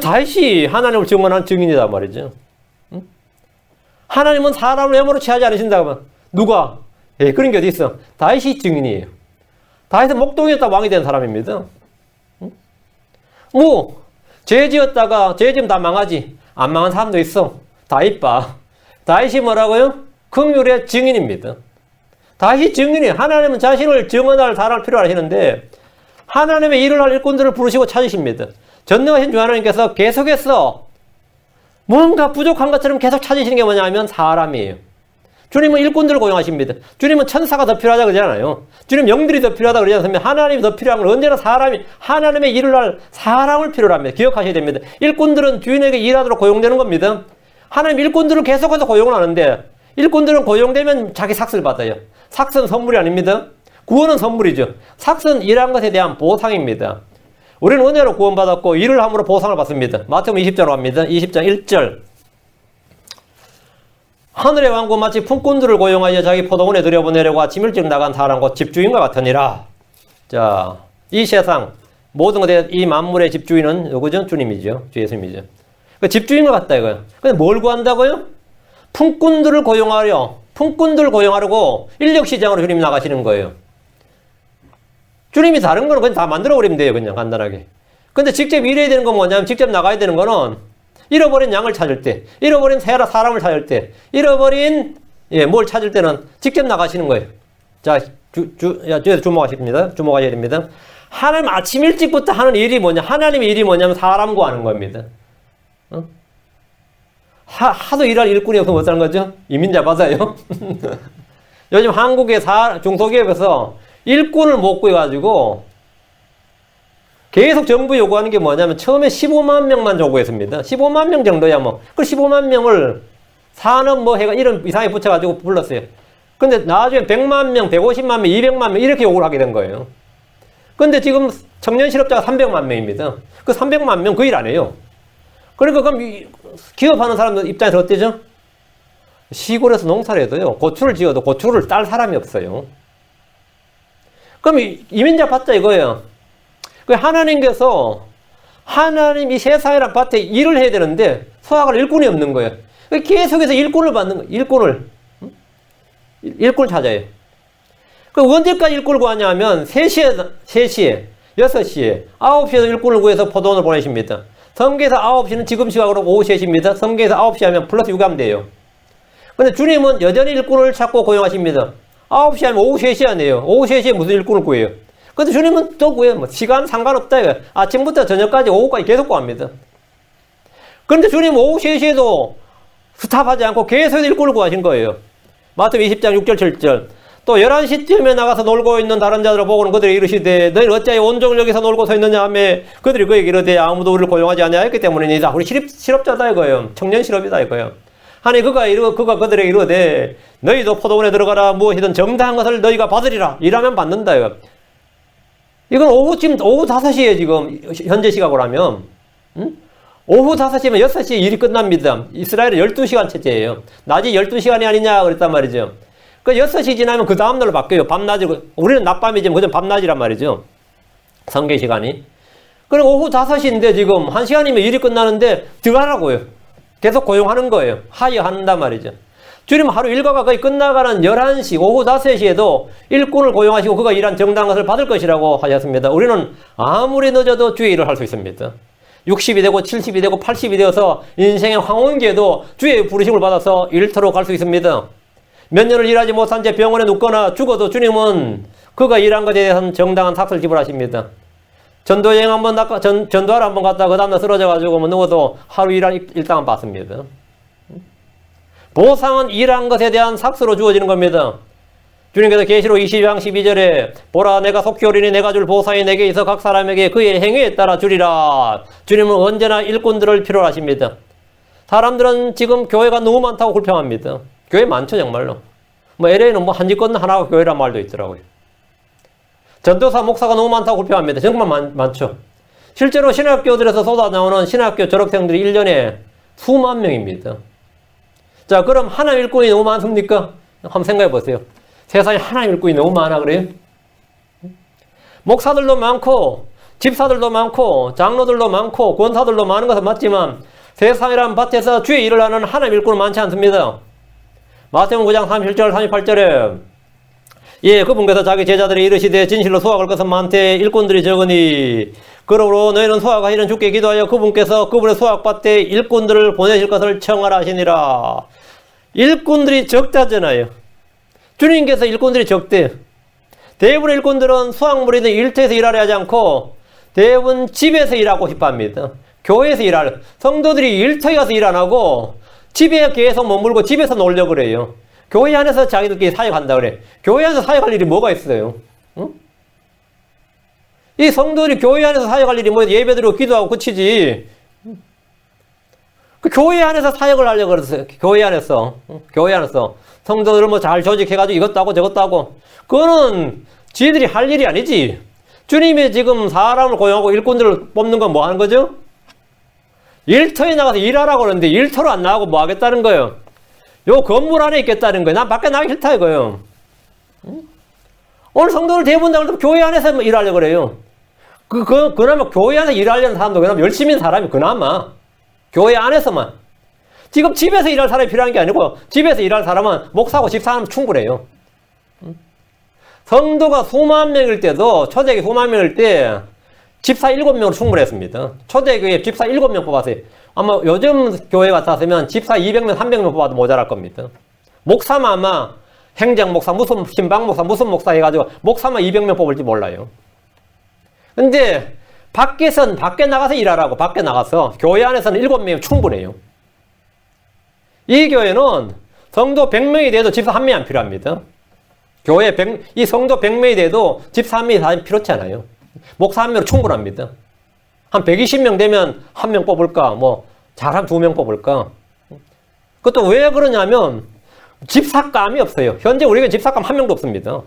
다윗이 하나님을 증언한 증인이단 말이죠. 하나님은 사람을 외모로 취하지 않으신다고 하면 누가? 그런 게 어디 있어? 다윗이 증인이에요. 다윗은 목동이었다 왕이 된 사람입니다. 죄 지었다가 죄 지으면 다 망하지. 안 망한 사람도 있어. 다윗 봐. 다윗이 뭐라고요? 긍휼의 증인입니다. 다윗이 증인이에요. 하나님은 자신을 증언할 사람을 필요로 하시는데 하나님의 일을 할 일꾼들을 부르시고 찾으십니다. 전능하신 주 하나님께서 계속해서 뭔가 부족한 것처럼 계속 찾으시는 게 뭐냐면 사람이에요. 주님은 일꾼들을 고용하십니다. 주님은 천사가 더 필요하다 그러지 않아요. 주님 영들이 더 필요하다 그러지 않습니다. 하나님이 더 필요한 건 언제나 사람이 하나님의 일을 할 사람을 필요로 합니다. 기억하셔야 됩니다. 일꾼들은 주인에게 일하도록 고용되는 겁니다. 하나님 일꾼들을 계속해서 고용을 하는데 일꾼들은 고용되면 자기 삭스를 받아요. 삭스는 선물이 아닙니다. 구원은 선물이죠. 삭스는 일한 것에 대한 보상입니다. 우리는 은혜로 구원받았고 일을 함으로 보상을 받습니다. 마태복음 20장으로 갑니다. 20장 1절. 하늘의 왕국 마치 품꾼들을 고용하여 자기 포도원에 들여보내려고 아침 일찍 나간 사람 곧 집주인과 같으니라. 자, 이 세상 모든 것에 이 만물의 집주인은 누구죠? 주님이죠. 주 예수님이죠. 그 집주인과 같다 이거예요. 근데 뭘 구한다고요? 품꾼들을 고용하려고 인력시장으로 주님이 나가시는 거예요. 주님이 다른 거는 그냥 다 만들어 버리면 돼요. 그냥 간단하게. 근데 직접 일해야 되는 건 뭐냐면 직접 나가야 되는 거는 잃어버린 양을 찾을 때, 잃어버린 사람을 찾을 때, 잃어버린 뭘 찾을 때는 직접 나가시는 거예요. 자, 주목하셔야 됩니다. 하나님 아침 일찍부터 하는 일이 뭐냐? 하나님의 일이 뭐냐면 사람 구하는 겁니다. 하도 일할 일꾼이 없으면 못 사는 거죠? 이민자 받아요. 요즘 한국의 중소기업에서 일꾼을 못 구해가지고 계속 정부 요구하는 게 뭐냐면 처음에 15만 명만 요구했습니다. 15만 명 정도야 뭐. 그 15만 명을 산업 해가 이런 이상하게 붙여가지고 불렀어요. 근데 나중에 100만 명, 150만 명, 200만 명 이렇게 요구를 하게 된 거예요. 근데 지금 청년 실업자가 300만 명입니다. 그 300만 명 그 일 안 해요. 그러니까 그럼 기업하는 사람들 입장에서 어때죠? 시골에서 농사를 해도요. 고추를 지어도 고추를 딸 사람이 없어요. 그럼 이민자 받자 이거예요. 하나님께서 하나님 이 세상이란 밭에 일을 해야 되는데 소화할 일꾼이 없는 거예요. 계속해서 일꾼을 받는 거예요. 일꾼을 찾아요. 언제까지 일꾼을 구하냐면 3시에, 6시에, 9시에서 일꾼을 구해서 포도원을 보내십니다. 성계에서 9시는 지금 시각으로 오후 3시입니다. 성계에서 9시 하면 플러스 6하면 돼요. 근데 주님은 여전히 일꾼을 찾고 고용하십니다. 9시 하면 오후 3시 아니에요. 오후 3시에 무슨 일꾼을 구해요. 근데 주님은 또 구해요. 시간 상관없다 이거예요. 아침부터 저녁까지 오후까지 계속 구합니다. 그런데 주님은 오후 3시에도 스탑하지 않고 계속 일꾼을 구하신 거예요. 마태복음 20장 6절 7절. 또 11시쯤에 나가서 놀고 있는 다른 자들을 보고는 그들이 이르시되 너희는 어찌하여 온종일 여기서 놀고 서 있느냐 하며 그들이 그에게 이르되 아무도 우리를 고용하지 아니하였기 때문이니다. 우리 실업자다 이거예요. 청년 실업이다 이거예요. 하니 그가 그들에게 이르되 너희도 포도원에 들어가라 무엇이든 정당한 것을 너희가 받으리라. 일하면 받는다. 이건 지금 오후 5시에 지금 현재 시각으로 하면 오후 5시면 6시에 일이 끝납니다. 이스라엘은 12시간 체제예요. 낮이 12시간이 아니냐 그랬단 말이죠. 그 6시 지나면 그 다음날로 바뀌어요. 밤낮이고 우리는 낮밤이지만 그전 밤낮이란 말이죠. 성경 시간이. 그리고 오후 5시인데 지금 1시간이면 일이 끝나는데 들어가라고요. 계속 고용하는 거예요. 하여한단 말이죠. 주님 하루 일과가 거의 끝나가는 11시, 오후 5시에도 일꾼을 고용하시고 그가 일한 정당한 것을 받을 것이라고 하셨습니다. 우리는 아무리 늦어도 주의 일을 할 수 있습니다. 60이 되고 70이 되고 80이 되어서 인생의 황혼기에도 주의 부르심을 받아서 일터로 갈 수 있습니다. 몇 년을 일하지 못한 채 병원에 눕거나 죽어도 주님은 그가 일한 것에 대해서는 정당한 삭스를 지불하십니다. 전도여행 한번 전도하러 한번 갔다 그 다음날 쓰러져가지고 누워도 하루 일당은 받습니다. 보상은 일한 것에 대한 삭스로 주어지는 겁니다. 주님께서 계시록 22장 12절에 보라 내가 속히 오리니 내가 줄 보상이 내게 있어 각 사람에게 그의 행위에 따라 주리라. 주님은 언제나 일꾼들을 필요로 하십니다. 사람들은 지금 교회가 너무 많다고 불평합니다. 교회 많죠 정말로. LA는 한지 건너 하나가 교회란 말도 있더라고요. 전도사 목사가 너무 많다고 불평합니다. 정말 많죠. 실제로 신학교들에서 쏟아나오는 신학교 졸업생들이 1년에 수만 명입니다. 자, 그럼 하나님 일꾼이 너무 많습니까? 한번 생각해 보세요. 세상에 하나님 일꾼이 너무 많아 그래요? 목사들도 많고 집사들도 많고 장로들도 많고 권사들도 많은 것은 맞지만 세상이란 밭에서 주의 일을 하는 하나님 일꾼은 많지 않습니다. 마태복음 9장 37절 38절에 그분께서 자기 제자들이 이르시되 진실로 소학할 것은 많되 일꾼들이 적으니 그러므로 너희는 소학하시는 주께 기도하여 그분께서 그분의 소학밭에 일꾼들을 보내실 것을 청하라 하시니라. 일꾼들이 적다잖아요. 주님께서 일꾼들이 적대. 대부분의 일꾼들은 수확물이든 일터에서 일하려 하지 않고 대부분 집에서 일하고 싶어 합니다. 교회에서 일하려. 성도들이 일터에 가서 일 안 하고 집에 계속 머물고 집에서 놀려고 그래요. 교회 안에서 자기들끼리 사역한다 그래. 교회 안에서 사역할 일이 뭐가 있어요? 응? 이 성도들이 교회 안에서 사역할 일이 뭐 예배드리고 기도하고 그치지. 그 교회 안에서 사역을 하려고 그랬어요. 교회 안에서. 교회 안에서. 성도들을 뭐 잘 조직해가지고 이것도 하고 저것도 하고. 그거는 지들이 할 일이 아니지. 주님이 지금 사람을 고용하고 일꾼들을 뽑는 건 뭐 하는 거죠? 일터에 나가서 일하라고 그러는데 일터로 안 나가고 뭐 하겠다는 거예요? 요 건물 안에 있겠다는 거예요. 난 밖에 나가기 싫다 이거예요. 오늘 성도들 대부분 다 교회 안에서 일하려고 그래요. 그나마 교회 안에서 일하려는 사람도 그나마 열심히 있는 사람이 그나마 교회 안에서만. 지금 집에서 일할 사람이 필요한 게 아니고 집에서 일할 사람은 목사하고 집사하면 충분해요. 성도가 수만 명일 때도 초대교회 수만 명일 때 집사 7명으로 충분했습니다. 초대교회 집사 7명 뽑았어요. 아마 요즘 교회 같았으면 집사 200명, 300명 뽑아도 모자랄 겁니다. 목사만 아마 행정목사, 무슨 신방목사, 무슨 목사 해가지고 목사만 200명 뽑을지 몰라요. 근데 밖에 나가서 일하라고, 밖에 나가서. 교회 안에서는 7명이 충분해요. 이 교회는 성도 100명이 돼도 집사 1명이 안 필요합니다. 교회 이 성도 100명이 돼도 집사 1명이 다 필요치 않아요. 목사 1명으로 충분합니다. 한 120명 되면 1명 뽑을까, 뭐, 잘하면 2명 뽑을까. 그것도 왜 그러냐면, 집사감이 없어요. 현재 우리 교회 집사감 1명도 없습니다.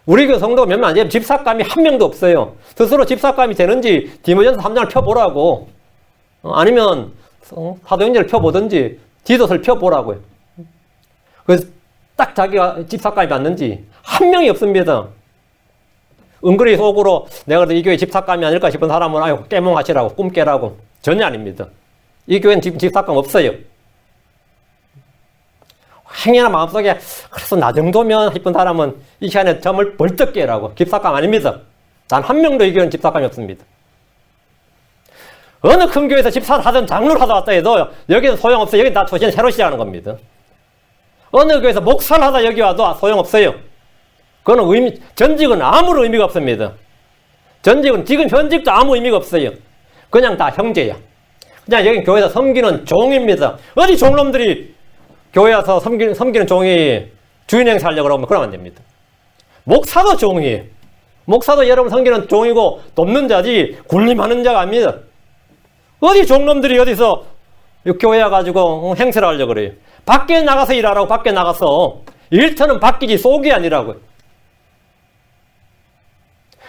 우리 교회 성도가 몇 명 안 되면 집사감이 1명도 없어요. 스스로 집사감이 되는지 디모전서 3장을 펴보라고. 아니면 사도행전을 펴보든지 디도서를 펴보라고요. 그래서 딱 자기가 집사감이 맞는지 1명이 없습니다. 은근히 속으로 내가 이 교회 집사감이 아닐까 싶은 사람은 아유 깨몽하시라고 꿈 깨라고. 전혀 아닙니다. 이 교회는 집사감 없어요. 행여나 마음속에 그래서 나 정도면 싶은 사람은 이 시간에 점을 벌떡 깨라고. 집사감 아닙니다. 단 1명도 이 교회는 집사감이 없습니다. 어느 큰 교회에서 집사를 하든 장로를 하다 왔다 해도 여기는 소용없어요. 여기 다 도시는 새로 시작하는 겁니다. 어느 교회에서 목사를 하다 여기 와도 소용없어요. 그거는 전직은 아무런 의미가 없습니다. 전직은 지금 현직도 아무 의미가 없어요. 그냥 다 형제야. 그냥 여기 교회에서 섬기는 종입니다. 어디 종놈들이 교회 와서 섬기는 종이 주인 행사 하려고 그러면 그러면 안 됩니다. 목사도 종이에요. 목사도 여러분 섬기는 종이고 돕는 자지 군림하는 자가 아닙니다. 어디 종놈들이 어디서 교회 와가지고 행세를 하려고 그래요. 밖에 나가서 일하라고. 밖에 나가서. 일터는 밖이지 속이 아니라고요.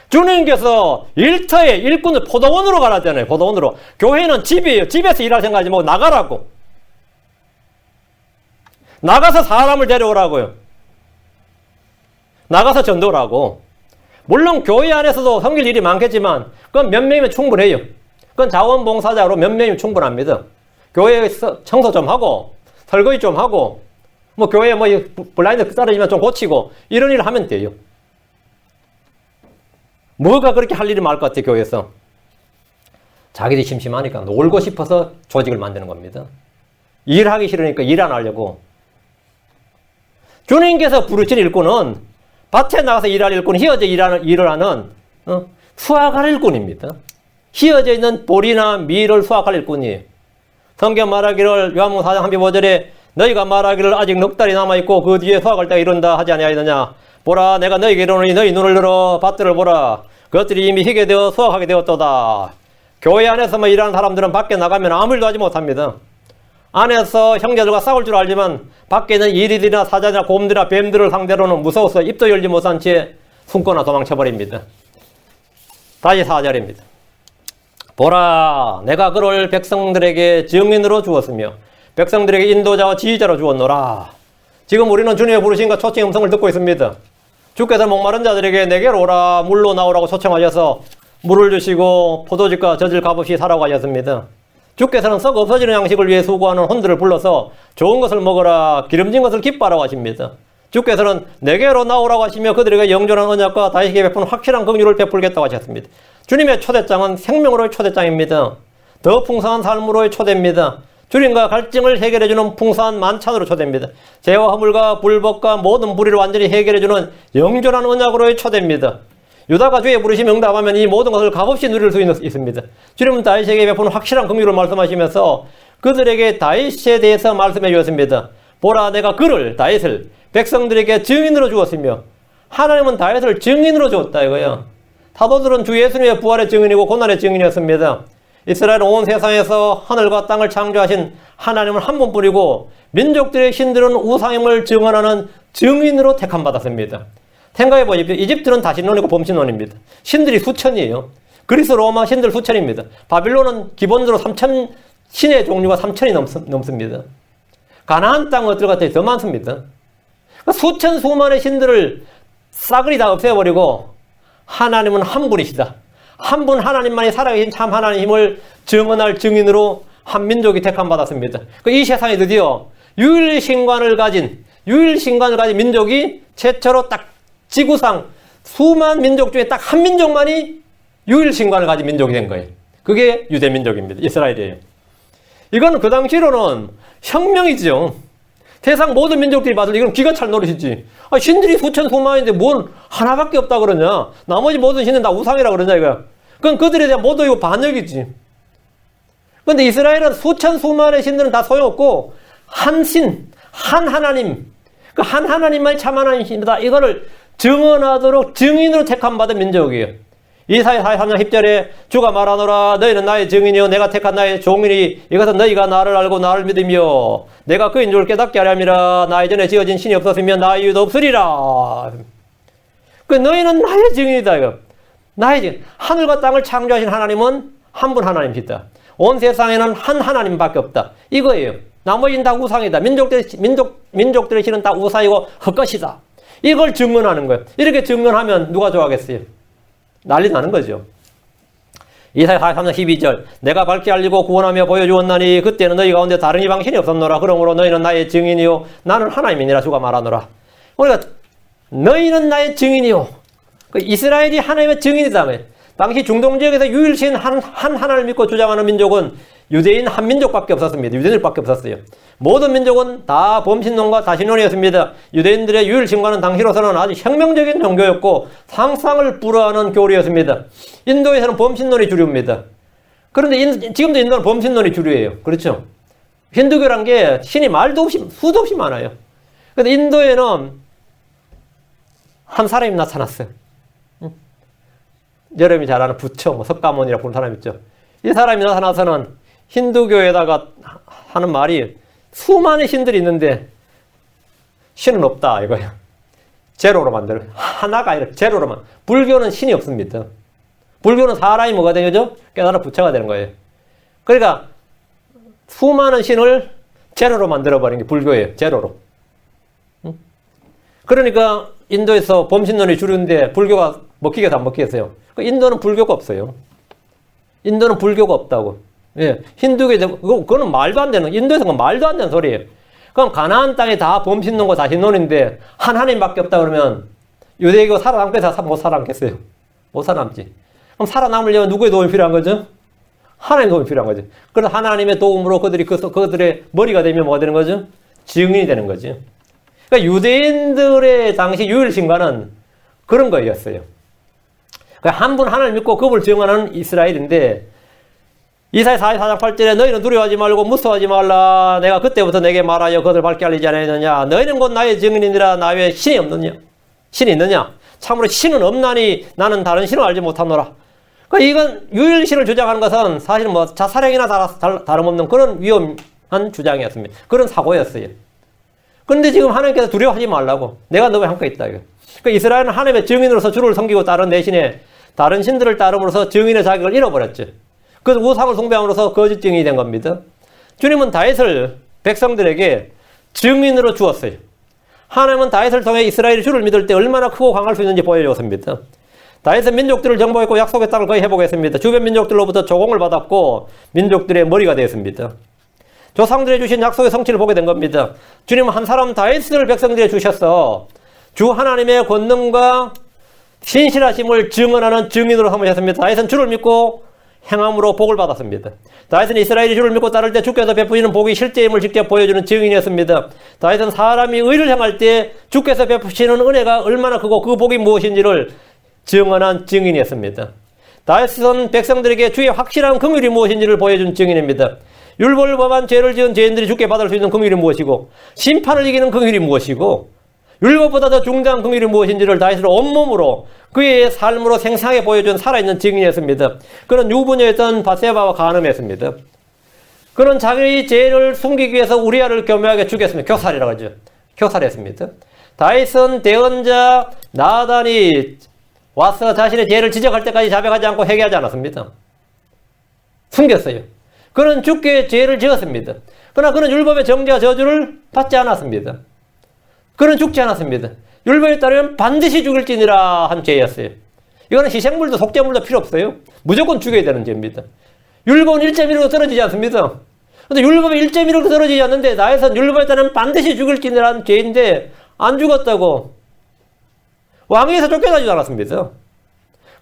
주님께서 일터에 일꾼을 포도원으로 가라잖아요. 포도원으로. 교회는 집이에요. 집에서 일할 생각하지 말고 나가라고. 나가서 사람을 데려오라고요. 나가서 전도라고. 물론 교회 안에서도 섬길 일이 많겠지만 그건 몇 명이면 충분해요. 그건 자원봉사자로 몇 명이면 충분합니다. 교회에서 청소 좀 하고 설거지 좀 하고 뭐 교회에 뭐 블라인드 떨어지면 좀 고치고 이런 일을 하면 돼요. 뭐가 그렇게 할 일이 많을 것 같아요, 교회에서. 자기들이 심심하니까 놀고 싶어서 조직을 만드는 겁니다. 일하기 싫으니까 일 안 하려고. 주님께서 부르신 일꾼은 밭에 나가서 일할 일꾼, 휘어져 일을 하는 수확할 일꾼입니다. 휘어져 있는 보리나 밀을 수확할 일꾼이에요. 성경 말하기를 요한복음 4장 35절에 너희가 말하기를 아직 넉 달이 남아있고 그 뒤에 수확할 때가 이른다 하지 아니하였느냐. 보라 내가 너희에게 이르노니 너희 눈을 열어 밭들을 보라. 그것들이 이미 희게 되어 수확하게 되었도다. 교회 안에서만 일하는 사람들은 밖에 나가면 아무 일도 하지 못합니다. 안에서 형제들과 싸울 줄 알지만 밖에는 이리들이나 사자나 곰들이나 뱀들을 상대로는 무서워서 입도 열지 못한 채 숨거나 도망쳐버립니다. 다시 4절입니다. 보라 내가 그를 백성들에게 증인으로 주었으며 백성들에게 인도자와 지휘자로 주었노라. 지금 우리는 주님의 부르심과 초청 음성을 듣고 있습니다. 주께서 목마른 자들에게 내게로 오라 물로 나오라고 초청하셔서 물을 주시고 포도즙과 젖을 값없이 사라고 하셨습니다. 주께서는 썩 없어지는 양식을 위해 수고하는 혼들을 불러서 좋은 것을 먹어라 기름진 것을 기뻐하라고 하십니다. 주께서는 내게로 나오라고 하시며 그들에게 영존한 언약과 다시게 베푼 확실한 긍휼을 베풀겠다고 하셨습니다. 주님의 초대장은 생명으로의 초대장입니다. 더 풍성한 삶으로의 초대입니다. 주님과 갈증을 해결해주는 풍성한 만찬으로 초대입니다. 죄와 허물과 불법과 모든 불의를 완전히 해결해주는 영존한 언약으로의 초대입니다. 유다가 주의 부르심 응답하면 이 모든 것을 값없이 누릴 수 있습니다. 주님은 다윗에게 베푸는 확실한 긍휼을 말씀하시면서 그들에게 다윗에 대해서 말씀해 주었습니다. 보라 내가 그를 다윗을 백성들에게 증인으로 주었으며 하나님은 다윗을 증인으로 주었다 이거예요. 사도들은 주 예수님의 부활의 증인이고 고난의 증인이었습니다. 이스라엘은 온 세상에서 하늘과 땅을 창조하신 하나님은 한 분뿐이고 민족들의 신들은 우상임을 증언하는 증인으로 택함받았습니다. 생각해 보십시오. 이집트는 다신론이고 범신론입니다. 신들이 수천이에요. 그리스 로마 신들 수천입니다. 바빌론은 기본적으로 3천 신의 종류가 3천이 넘습니다. 가나안 땅 어떨 것 같아요? 더 많습니다. 수천 수만의 신들을 싸그리 다 없애버리고 하나님은 한 분이시다. 한 분 하나님만이 살아계신 참 하나님의 힘을 증언할 증인으로 한 민족이 택함받았습니다. 이 세상에 드디어 유일신관을 가진 민족이 최초로 딱 지구상 수만 민족 중에 딱 한 민족만이 유일신관을 가진 민족이 된 거예요. 그게 유대민족입니다. 이스라엘이에요. 이건 그 당시로는 혁명이죠. 세상 모든 민족들이 봐도 이건 기가 찰 노릇이지. 신들이 수천 수만인데 뭔 하나밖에 없다 그러냐. 나머지 모든 신은 다 우상이라 그러냐 이거야. 그건 그들에 대한 모두 반역이지. 그런데 이스라엘은 수천 수만의 신들은 다 소용없고 한 신, 한 하나님, 그 한 하나님만이 참 하나님이다. 이거를 증언하도록 증인으로 택함받은 민족이에요. 이사야 43장 10절에 주가 말하노라 너희는 나의 증인이요 내가 택한 나의 종이니 이것은 너희가 나를 알고 나를 믿으며 내가 그인 줄 깨닫게 하려 함이라. 나 이전에 지어진 신이 없었으면 나 이유도 없으리라. 그 너희는 나의 증인이다. 이거. 나의 증인. 하늘과 땅을 창조하신 하나님은 한 분 하나님이시다. 온 세상에는 한 하나님밖에 없다. 이거예요. 나머지는 다 우상이다. 민족들의 신은 다 우상이고 헛것이다. 이걸 증언하는 거예요. 이렇게 증언하면 누가 좋아하겠어요? 난리 나는 거죠. 이사야 43장 12절 내가 밝게 알리고 구원하며 보여주었나니 그때는 너희 가운데 다른 이방 신이 없었노라. 그러므로 너희는 나의 증인이요 나는 하나님이니라. 주가 말하노라. 그러니까 너희는 나의 증인이요. 그 이스라엘이 하나님의 증인이다며. 당시 중동 지역에서 유일신 한 하나님을 믿고 주장하는 민족은 유대인 한 민족밖에 없었습니다. 유대인들밖에 없었어요. 모든 민족은 다 범신론과 다신론이었습니다. 유대인들의 유일신과는 당시로서는 아주 혁명적인 종교였고 상상을 불허하는 교리였습니다. 인도에서는 범신론이 주류입니다. 그런데 지금도 인도는 범신론이 주류예요. 그렇죠? 힌두교란 게 신이 말도 없이 수도 없이 많아요. 그런데 인도에는 한 사람이 나타났어요. 여러분이 잘 아는 부처, 석가모니라고 부르는 사람 있죠. 이 사람이 나타나서는 힌두교에다가 하는 말이 수많은 신들이 있는데 신은 없다 이거예요. 제로로 만들어. 하나가 아니라 제로로만. 불교는 신이 없습니다. 불교는 사람이 뭐가 되죠? 깨달아 부처가 되는 거예요. 그러니까 수많은 신을 제로로 만들어버린 게 불교예요. 제로로. 그러니까 인도에서 범신론이 주류인데 불교가 먹히겠어 안 먹히겠어요? 인도는 불교가 없어요. 인도는 불교가 없다고. 예. 힌두교에 그거는 말도 안 되는, 인도에서는 말도 안 되는 소리예요. 그럼 가나안 땅에 다 범신론과 다신론인데 하나님밖에 없다 그러면 유대교 살아남겠어요? 못 살아남겠어요? 못 살아남지. 그럼 살아남으려면 누구의 도움이 필요한 거죠? 하나님의 도움이 필요한 거죠. 그래서 하나님의 도움으로 그들의 머리가 되면 뭐가 되는 거죠? 증인이 되는 거죠. 그러니까 유대인들의 당시 유일신과는 그런 거였어요. 그러니까 한 분 하나님 믿고 그분을 증언하는 이스라엘인데 이사야 44장 8절에 너희는 두려워하지 말고 무서워하지 말라. 내가 그때부터 내게 말하여 그것을 밝게 알리지 않았느냐. 너희는 곧 나의 증인이니라. 나 외에 신이 없느냐. 신이 있느냐. 참으로 신은 없나니 나는 다른 신을 알지 못하노라. 그러니까 이건 유일신을 주장하는 것은 사실 뭐 자살행위나 다름없는 그런 위험한 주장이었습니다. 그런 사고였어요. 그런데 지금 하나님께서 두려워하지 말라고. 내가 너와 함께 있다. 이거. 그러니까 이스라엘은 하나님의 증인으로서 주를 섬기고 따른 대신에 다른 신들을 따름으로써 증인의 자격을 잃어버렸죠. 그래서 우상을 숭배함으로써 거짓 증인이 된 겁니다. 주님은 다윗을 백성들에게 증인으로 주었어요. 하나님은 다윗을 통해 이스라엘이 주를 믿을 때 얼마나 크고 강할 수 있는지 보여줬습니다. 다윗은 민족들을 정복했고 약속의 땅을 거의 회복했습니다. 주변 민족들로부터 조공을 받았고 민족들의 머리가 되었습니다. 조상들이 주신 약속의 성취를 보게 된 겁니다. 주님은 한 사람 다윗을 백성들에게 주셔서 주 하나님의 권능과 신실하심을 증언하는 증인으로 삼으셨습니다. 다윗은 주를 믿고 행함으로 복을 받았습니다. 다윗은 이스라엘이 주를 믿고 따를 때 주께서 베푸시는 복이 실제임을 직접 보여주는 증인이었습니다. 다윗은 사람이 의를 행할 때 주께서 베푸시는 은혜가 얼마나 크고 그 복이 무엇인지를 증언한 증인이었습니다. 다윗은 백성들에게 주의 확실한 긍휼이 무엇인지를 보여준 증인입니다. 율법을 범한 죄를 지은 죄인들이 주께 받을 수 있는 긍휼이 무엇이고 심판을 이기는 긍휼이 무엇이고 율법보다 더 중대한 긍휼이 무엇인지를 다윗으로 온몸으로 그의 삶으로 생생하게 보여준 살아있는 증인이었습니다. 그는 유부녀였던 바세바와 간음했습니다. 그는 자기의 죄를 숨기기 위해서 우리아를 교묘하게 죽였습니다. 교살이라고 하죠. 교살했습니다. 다윗은 대언자 나단이 와서 자신의 죄를 지적할 때까지 자백하지 않고 회개하지 않았습니다. 숨겼어요. 그는 주께 죄를 지었습니다. 그러나 그는 율법의 정죄와 저주를 받지 않았습니다. 그는 죽지 않았습니다. 율법에 따르면 반드시 죽을지니라 한 죄였어요. 이거는 희생물도 속죄물도 필요 없어요. 무조건 죽여야 되는 죄입니다. 율법은 1.1로 떨어지지 않습니다. 근데 율법이 1.1로 떨어지지 않는데 나에선 율법에 따르면 반드시 죽을지니라 죄인데 안 죽었다고 왕위에서 쫓겨나지 않았습니다.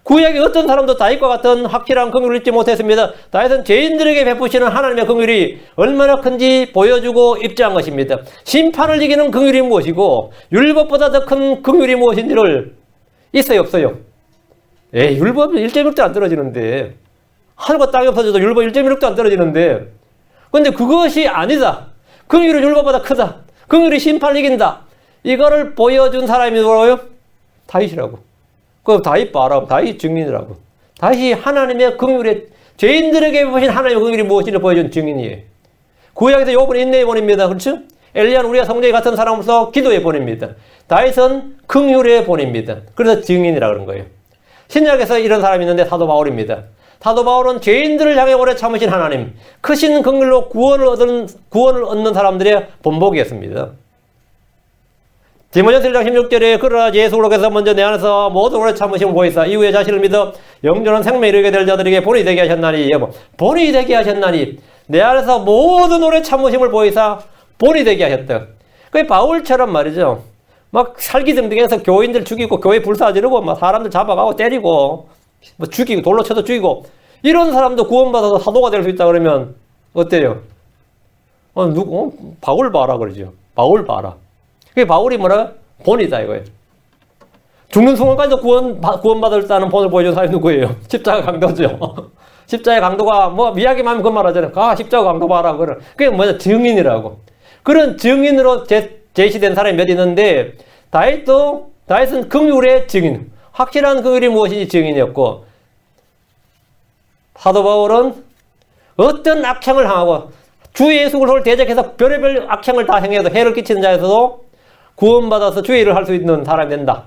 구약의 어떤 사람도 다윗과 같은 확실한 긍휼을 잊지 못했습니다. 다윗은 죄인들에게 베푸시는 하나님의 긍휼이 얼마나 큰지 보여주고 입증한 것입니다. 심판을 이기는 긍휼이 무엇이고 율법보다 더 큰 긍휼이 무엇인지를 있어요 없어요? 율법은 1.6도 안 떨어지는데 하늘과 땅이 없어져도 율법 1.1도 안 떨어지는데 근데 그것이 아니다. 긍휼이 율법보다 크다. 긍휼이 심판을 이긴다. 이거를 보여준 사람이 누구예요? 다윗이라고. 그 다윗 봐라. 다윗 증인이라고. 다윗이 하나님의 긍휼에 죄인들에게 보신 하나님의 긍휼이 무엇인지 보여준 증인이에요. 구약에서 욥은 인내의 본입니다. 그렇죠? 엘리야는 우리가 성경에 같은 사람으로서 기도의 본입니다. 다윗은 긍휼의 본입니다. 그래서 증인이라고 그런 거예요. 신약에서 이런 사람이 있는데 사도 바울입니다. 사도 바울은 죄인들을 향해 오래 참으신 하나님, 크신 긍휼로 구원을 얻는 사람들의 본보기였습니다. 디모데전서 1장 16절에 그러나 예수로께서 먼저 내 안에서 모든 오래 참으심을 보이사 이후에 자신을 믿어 영존한 생명에 이르게 될 자들에게 본이 되게 하셨나니 본이 되게 하셨나니 내 안에서 모든 오래 참으심을 보이사 본이 되게 하셨다. 그 바울처럼 말이죠. 막 살기등등해서 교인들 죽이고 교회 불사지르고 막 사람들 잡아가고 때리고 뭐 죽이고 돌로 쳐서 죽이고 이런 사람도 구원받아서 사도가 될 수 있다 그러면 어때요? 바울 봐라 그러죠. 바울 봐라. 그게 바울이 뭐라? 본이다 이거예요. 죽는 순간까지도 구원받았다는 본을 보여준 사람이 누구예요? 십자가 강도죠. 십자가의 강도가 뭐 미약이만 하면 그 말 하잖아요. 십자가 강도 봐라. 그게 뭐냐? 증인이라고. 그런 증인으로 제시된 사람이 몇 있는데 다윗은 긍휼의 증인. 확실한 긍휼이 무엇인지 증인이었고 사도 바울은 어떤 악행을 행하고 주의 예수를 대적해서 별의별 악행을 다 행해도 해를 끼치는 자에서도 구원받아서 주의 일을 할 수 있는 사람이 된다.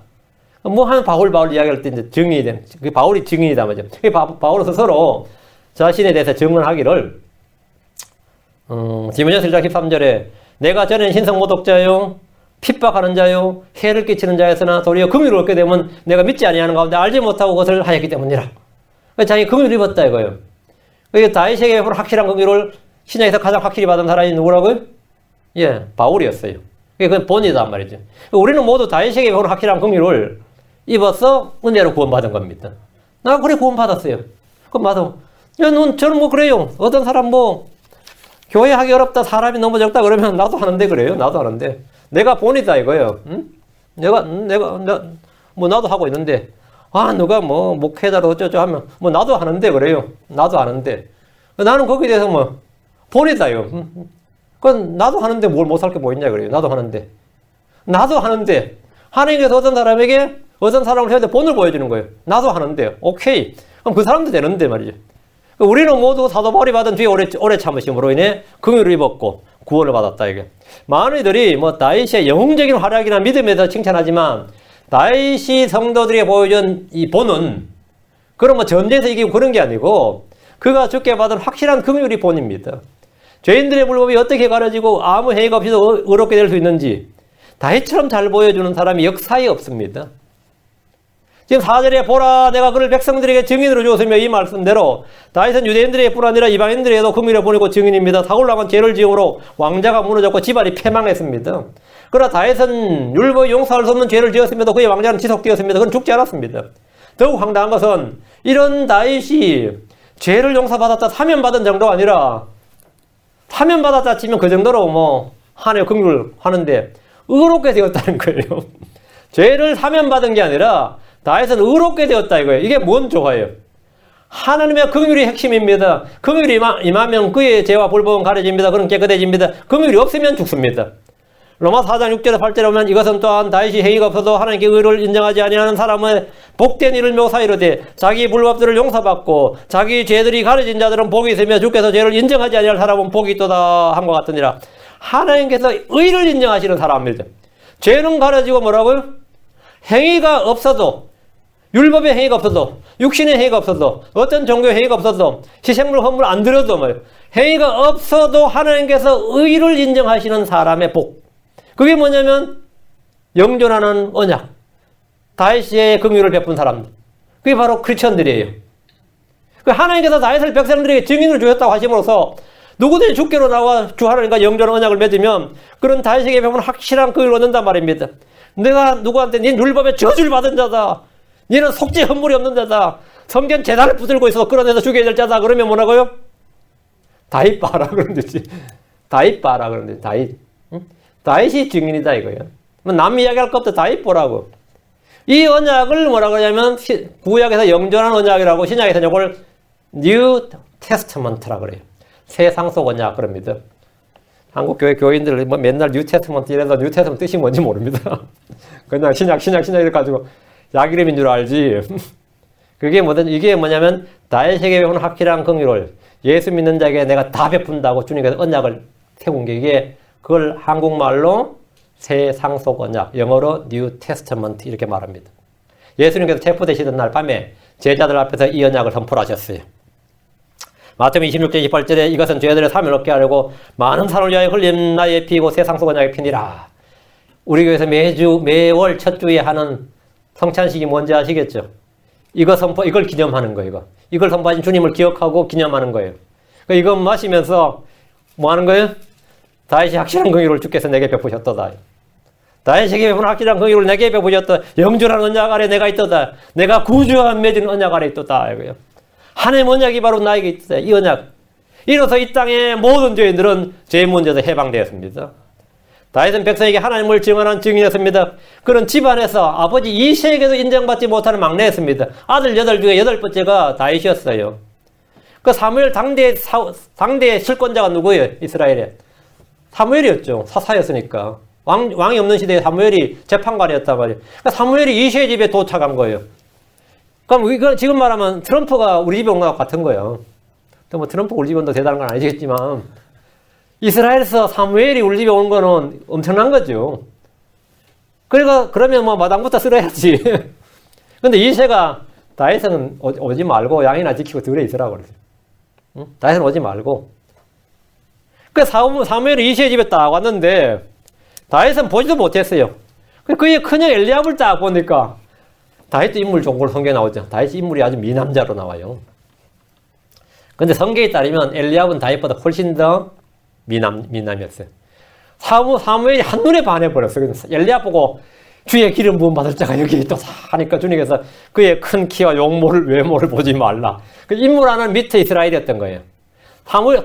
뭐 하면 바울 이야기할 때 이제 증인이 된, 그 바울이 증인이다 말이죠. 바울은 스스로 자신에 대해서 증언하기를, 디모데후서 1장 13절에 내가 전엔 신성모독자요, 핍박하는 자요, 해를 끼치는 자에서나 도리어 긍휼을 얻게 되면 내가 믿지 아니하는 가운데 알지 못하고 그것을 하였기 때문이라. 자기 긍휼을 입었다 이거예요. 다윗에게 확실한 긍휼을 신약에서 가장 확실히 받은 사람이 누구라고요? 예, 바울이었어요. 그게 본이다 말이죠. 우리는 모두 다윗에게 확실한 긍휼을 입어서 은혜로 구원받은 겁니다. 나 그래 구원받았어요. 그럼 맞아. 야, 저는 뭐 그래요. 어떤 사람 뭐 교회 하기 어렵다, 사람이 너무 적다 그러면 나도 하는데 그래요. 나도 하는데. 내가 본이다 이거예요. 응? 나도 하고 있는데, 누가 뭐 목회자로 어쩌죠 하면, 뭐 나도 하는데 그래요. 나도 하는데. 나는 거기에 대해서 뭐, 본이다요. 그건 나도 하는데 뭘 못할 게 뭐 있냐 그래요. 나도 하는데. 하나님께서 어떤 사람에게, 어떤 사람을 해야 돼 본을 보여주는 거예요. 나도 하는데. 오케이. 그럼 그 사람도 되는데 말이죠. 우리는 모두 사도 바울이 받은 뒤에 오래 참으심으로 인해 긍휼을 입었고 구원을 받았다 이게. 많은 이들이 뭐 다윗의 영웅적인 활약이나 믿음에 대해서 칭찬하지만 다윗이 성도들에게 보여준 이 본은 그런 뭐 전쟁에서 이기고 그런 게 아니고 그가 주께 받은 확실한 긍휼이 본입니다. 죄인들의 불법이 어떻게 가려지고 아무 해이가 없이도 의롭게 될 수 있는지 다윗처럼 잘 보여주는 사람이 역사에 없습니다. 지금 4절에 보라 내가 그를 백성들에게 증인으로 주었으며 이 말씀대로 다윗은 유대인들의 뿐 아니라 이방인들에게도 긍휼을 보내고 증인입니다. 사울왕은 죄를 지음으로 왕자가 무너졌고 집안이 패망했습니다. 그러나 다윗은 율법이 용서할 수 없는 죄를 지었음에도 그의 왕자는 지속되었습니다. 그는 죽지 않았습니다. 더욱 황당한 것은 이런 다윗이 죄를 용서받았다 사면받은 정도가 아니라 사면받았다 치면 그 정도로 뭐 하나님 긍휼을 하는데 의롭게 되었다는 거예요. 죄를 사면받은 게 아니라 다윗은 의롭게 되었다 이거예요. 이게 뭔 조화예요? 하나님의 긍휼이 핵심입니다. 긍휼이 임하면 그의 죄와 불법은 가려집니다. 그는 깨끗해집니다. 긍휼이 없으면 죽습니다. 로마 4장 6절에 8절에 보면 이것은 또한 다윗이 행위가 없어도 하나님께 의를 인정하지 아니하는 사람의 복된 일을 묘사이르되 자기 불법들을 용서받고 자기 죄들이 가려진 자들은 복이 있으며 주께서 죄를 인정하지 아니할 사람은 복이 있도다 한 것 같으니라. 하나님께서 의를 인정하시는 사람입니다. 죄는 가려지고 뭐라고요? 행위가 없어도 율법의 행위가 없어도 육신의 행위가 없어도 어떤 종교의 행위가 없어도 희생물 헌물 안 드려도 말이에요. 행위가 없어도 하나님께서 의를 인정하시는 사람의 복. 그게 뭐냐면 영존하는 언약. 다윗의 긍휼을 베푼 사람들. 그게 바로 크리스천들이에요. 하나님께서 다윗을 백성들에게 증인으로 주셨다고 하심으로써 누구든지 주께로 나와 주 하나님과 영존한 언약을 맺으면 그런 다윗에게 베푼 확실한 긍휼을 얻는단 말입니다. 내가 누구한테 네 율법에 저주를 받은 자다. 너는 속죄 헌물이 없는 자다. 성전 제단을 붙들고 있어서 끌어내서 죽여야 될 자다. 그러면 뭐라고요? 다윗 봐라 그런 데지. 다윗 봐라 그런 데. 다윗. 응? 다윗이 증인이다 이거예요. 남 이야기할 것 없다. 다윗 보라고. 이 언약을 뭐라고 하냐면 구약에서 영존한 언약이라고 신약에서 이걸 뉴 테스트먼트라고 그래요. 새 상속 언약 그럽니다. 한국 교회 교인들 뭐 맨날 뉴 테스트먼트 이래서 뉴 테스트먼트 뜻이 뭔지 모릅니다. 그냥 신약 이래 가지고 약 이름인 줄 알지. 그게 이게 뭐냐면 다윗에게 베푼 확실한 긍휼을 예수 믿는 자에게 내가 다 베푼다고 주님께서 언약을 세운 게 이게 그걸 한국말로 새 상속 언약, 영어로 뉴 테스트먼트 이렇게 말합니다. 예수님께서 체포되시던 날 밤에 제자들 앞에서 이 언약을 선포를 하셨어요. 마태복음 26장 28절에 이것은 죄들의 사면을 얻게 하려고 많은 사람을 위하여 흘린 나의 피고 새 상속 언약의 피니라. 우리 교회에서 매월 첫 주에 하는 성찬식이 뭔지 아시겠죠? 이걸 기념하는 거예요. 이걸 선포하신 주님을 기억하고 기념하는 거예요. 이거 마시면서 뭐 하는 거예요? 다윗이 확실한 긍휼을 주께서 내게 베푸셨도다. 다윗에게 베푼 확실한 긍휼을 내게 베푸셨다. 영존한 언약 아래 내가 있도다. 내가 구주와 맺은 언약 아래 있도다. 이거요. 하나님 언약이 바로 나에게 있다. 이 언약. 이로써 이 땅의 모든 죄인들은 죄 문제에서 해방되었습니다. 다윗은 백성에게 하나님을 증언한 증인이었습니다. 그런 집안에서 아버지 이새에게도 인정받지 못하는 막내였습니다. 아들 8 중에 8번째가 다윗이었어요. 그 사무엘 당대의 실권자가 누구예요? 이스라엘에. 사무엘이었죠. 사사였으니까. 왕이 없는 시대에 사무엘이 재판관이었단 말이에요. 그러니까 사무엘이 이새 집에 도착한 거예요. 그럼 이거 지금 말하면 트럼프가 우리 집에 온 거랑 같은 거예요. 또 뭐 트럼프 우리 집은 더 대단한 건 아니겠지만 이스라엘에서 사무엘이 우리 집에 온 거는 엄청난 거죠. 그러니까 그러면 뭐 마당부터 쓸어야지. 근데 이새가 다윗은 오지 말고 양이나 지키고 들에 있으라고 그랬어요. 응? 다윗은 오지 말고. 그 사무엘이 이새의 집에 딱 왔는데 다윗은 보지도 못했어요. 그의 큰형 엘리압을 딱 보니까 다윗도 인물 좋은 걸로 성경에 나오죠. 다윗이 인물이 아주 미남자로 나와요. 근데 성경에 따르면 엘리압은 다윗보다 훨씬 더 미남이었어요. 사무엘이 한눈에 반해버렸어요. 그래서 엘리압 보고 주의 기름 부음 받을 자가 여기 또 하니까 주님께서 그의 큰 키와 외모를 보지 말라. 그 인물 하나는 밑에 이스라엘이었던 거예요.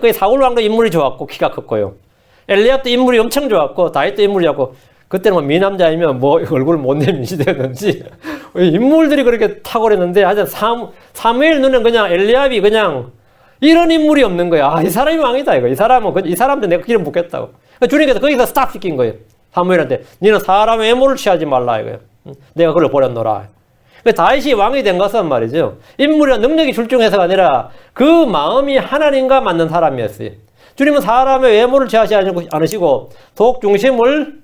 그의 사울 왕도 인물이 좋았고 키가 컸고요. 엘리압도 인물이 엄청 좋았고 다윗도 인물이 좋았고 그때는 뭐 미남자이면 뭐 얼굴 못 내민 시대였는지 인물들이 그렇게 탁월했는데 하여튼 사무엘 눈은 그냥 엘리압이 그냥 이런 인물이 없는 거야. 아, 이 사람이 왕이다 이거. 이 사람한테 내가 기름 붓겠다고. 주님께서 거기서 스탑 시킨 거예요. 사무엘한테 너는 사람의 외모를 취하지 말라 이거예요. 내가 그걸 버렸노라. 다윗이 왕이 된 것은 말이죠. 인물이나 능력이 출중해서가 아니라 그 마음이 하나님과 맞는 사람이었어요. 주님은 사람의 외모를 취하지 않으시고 독 중심을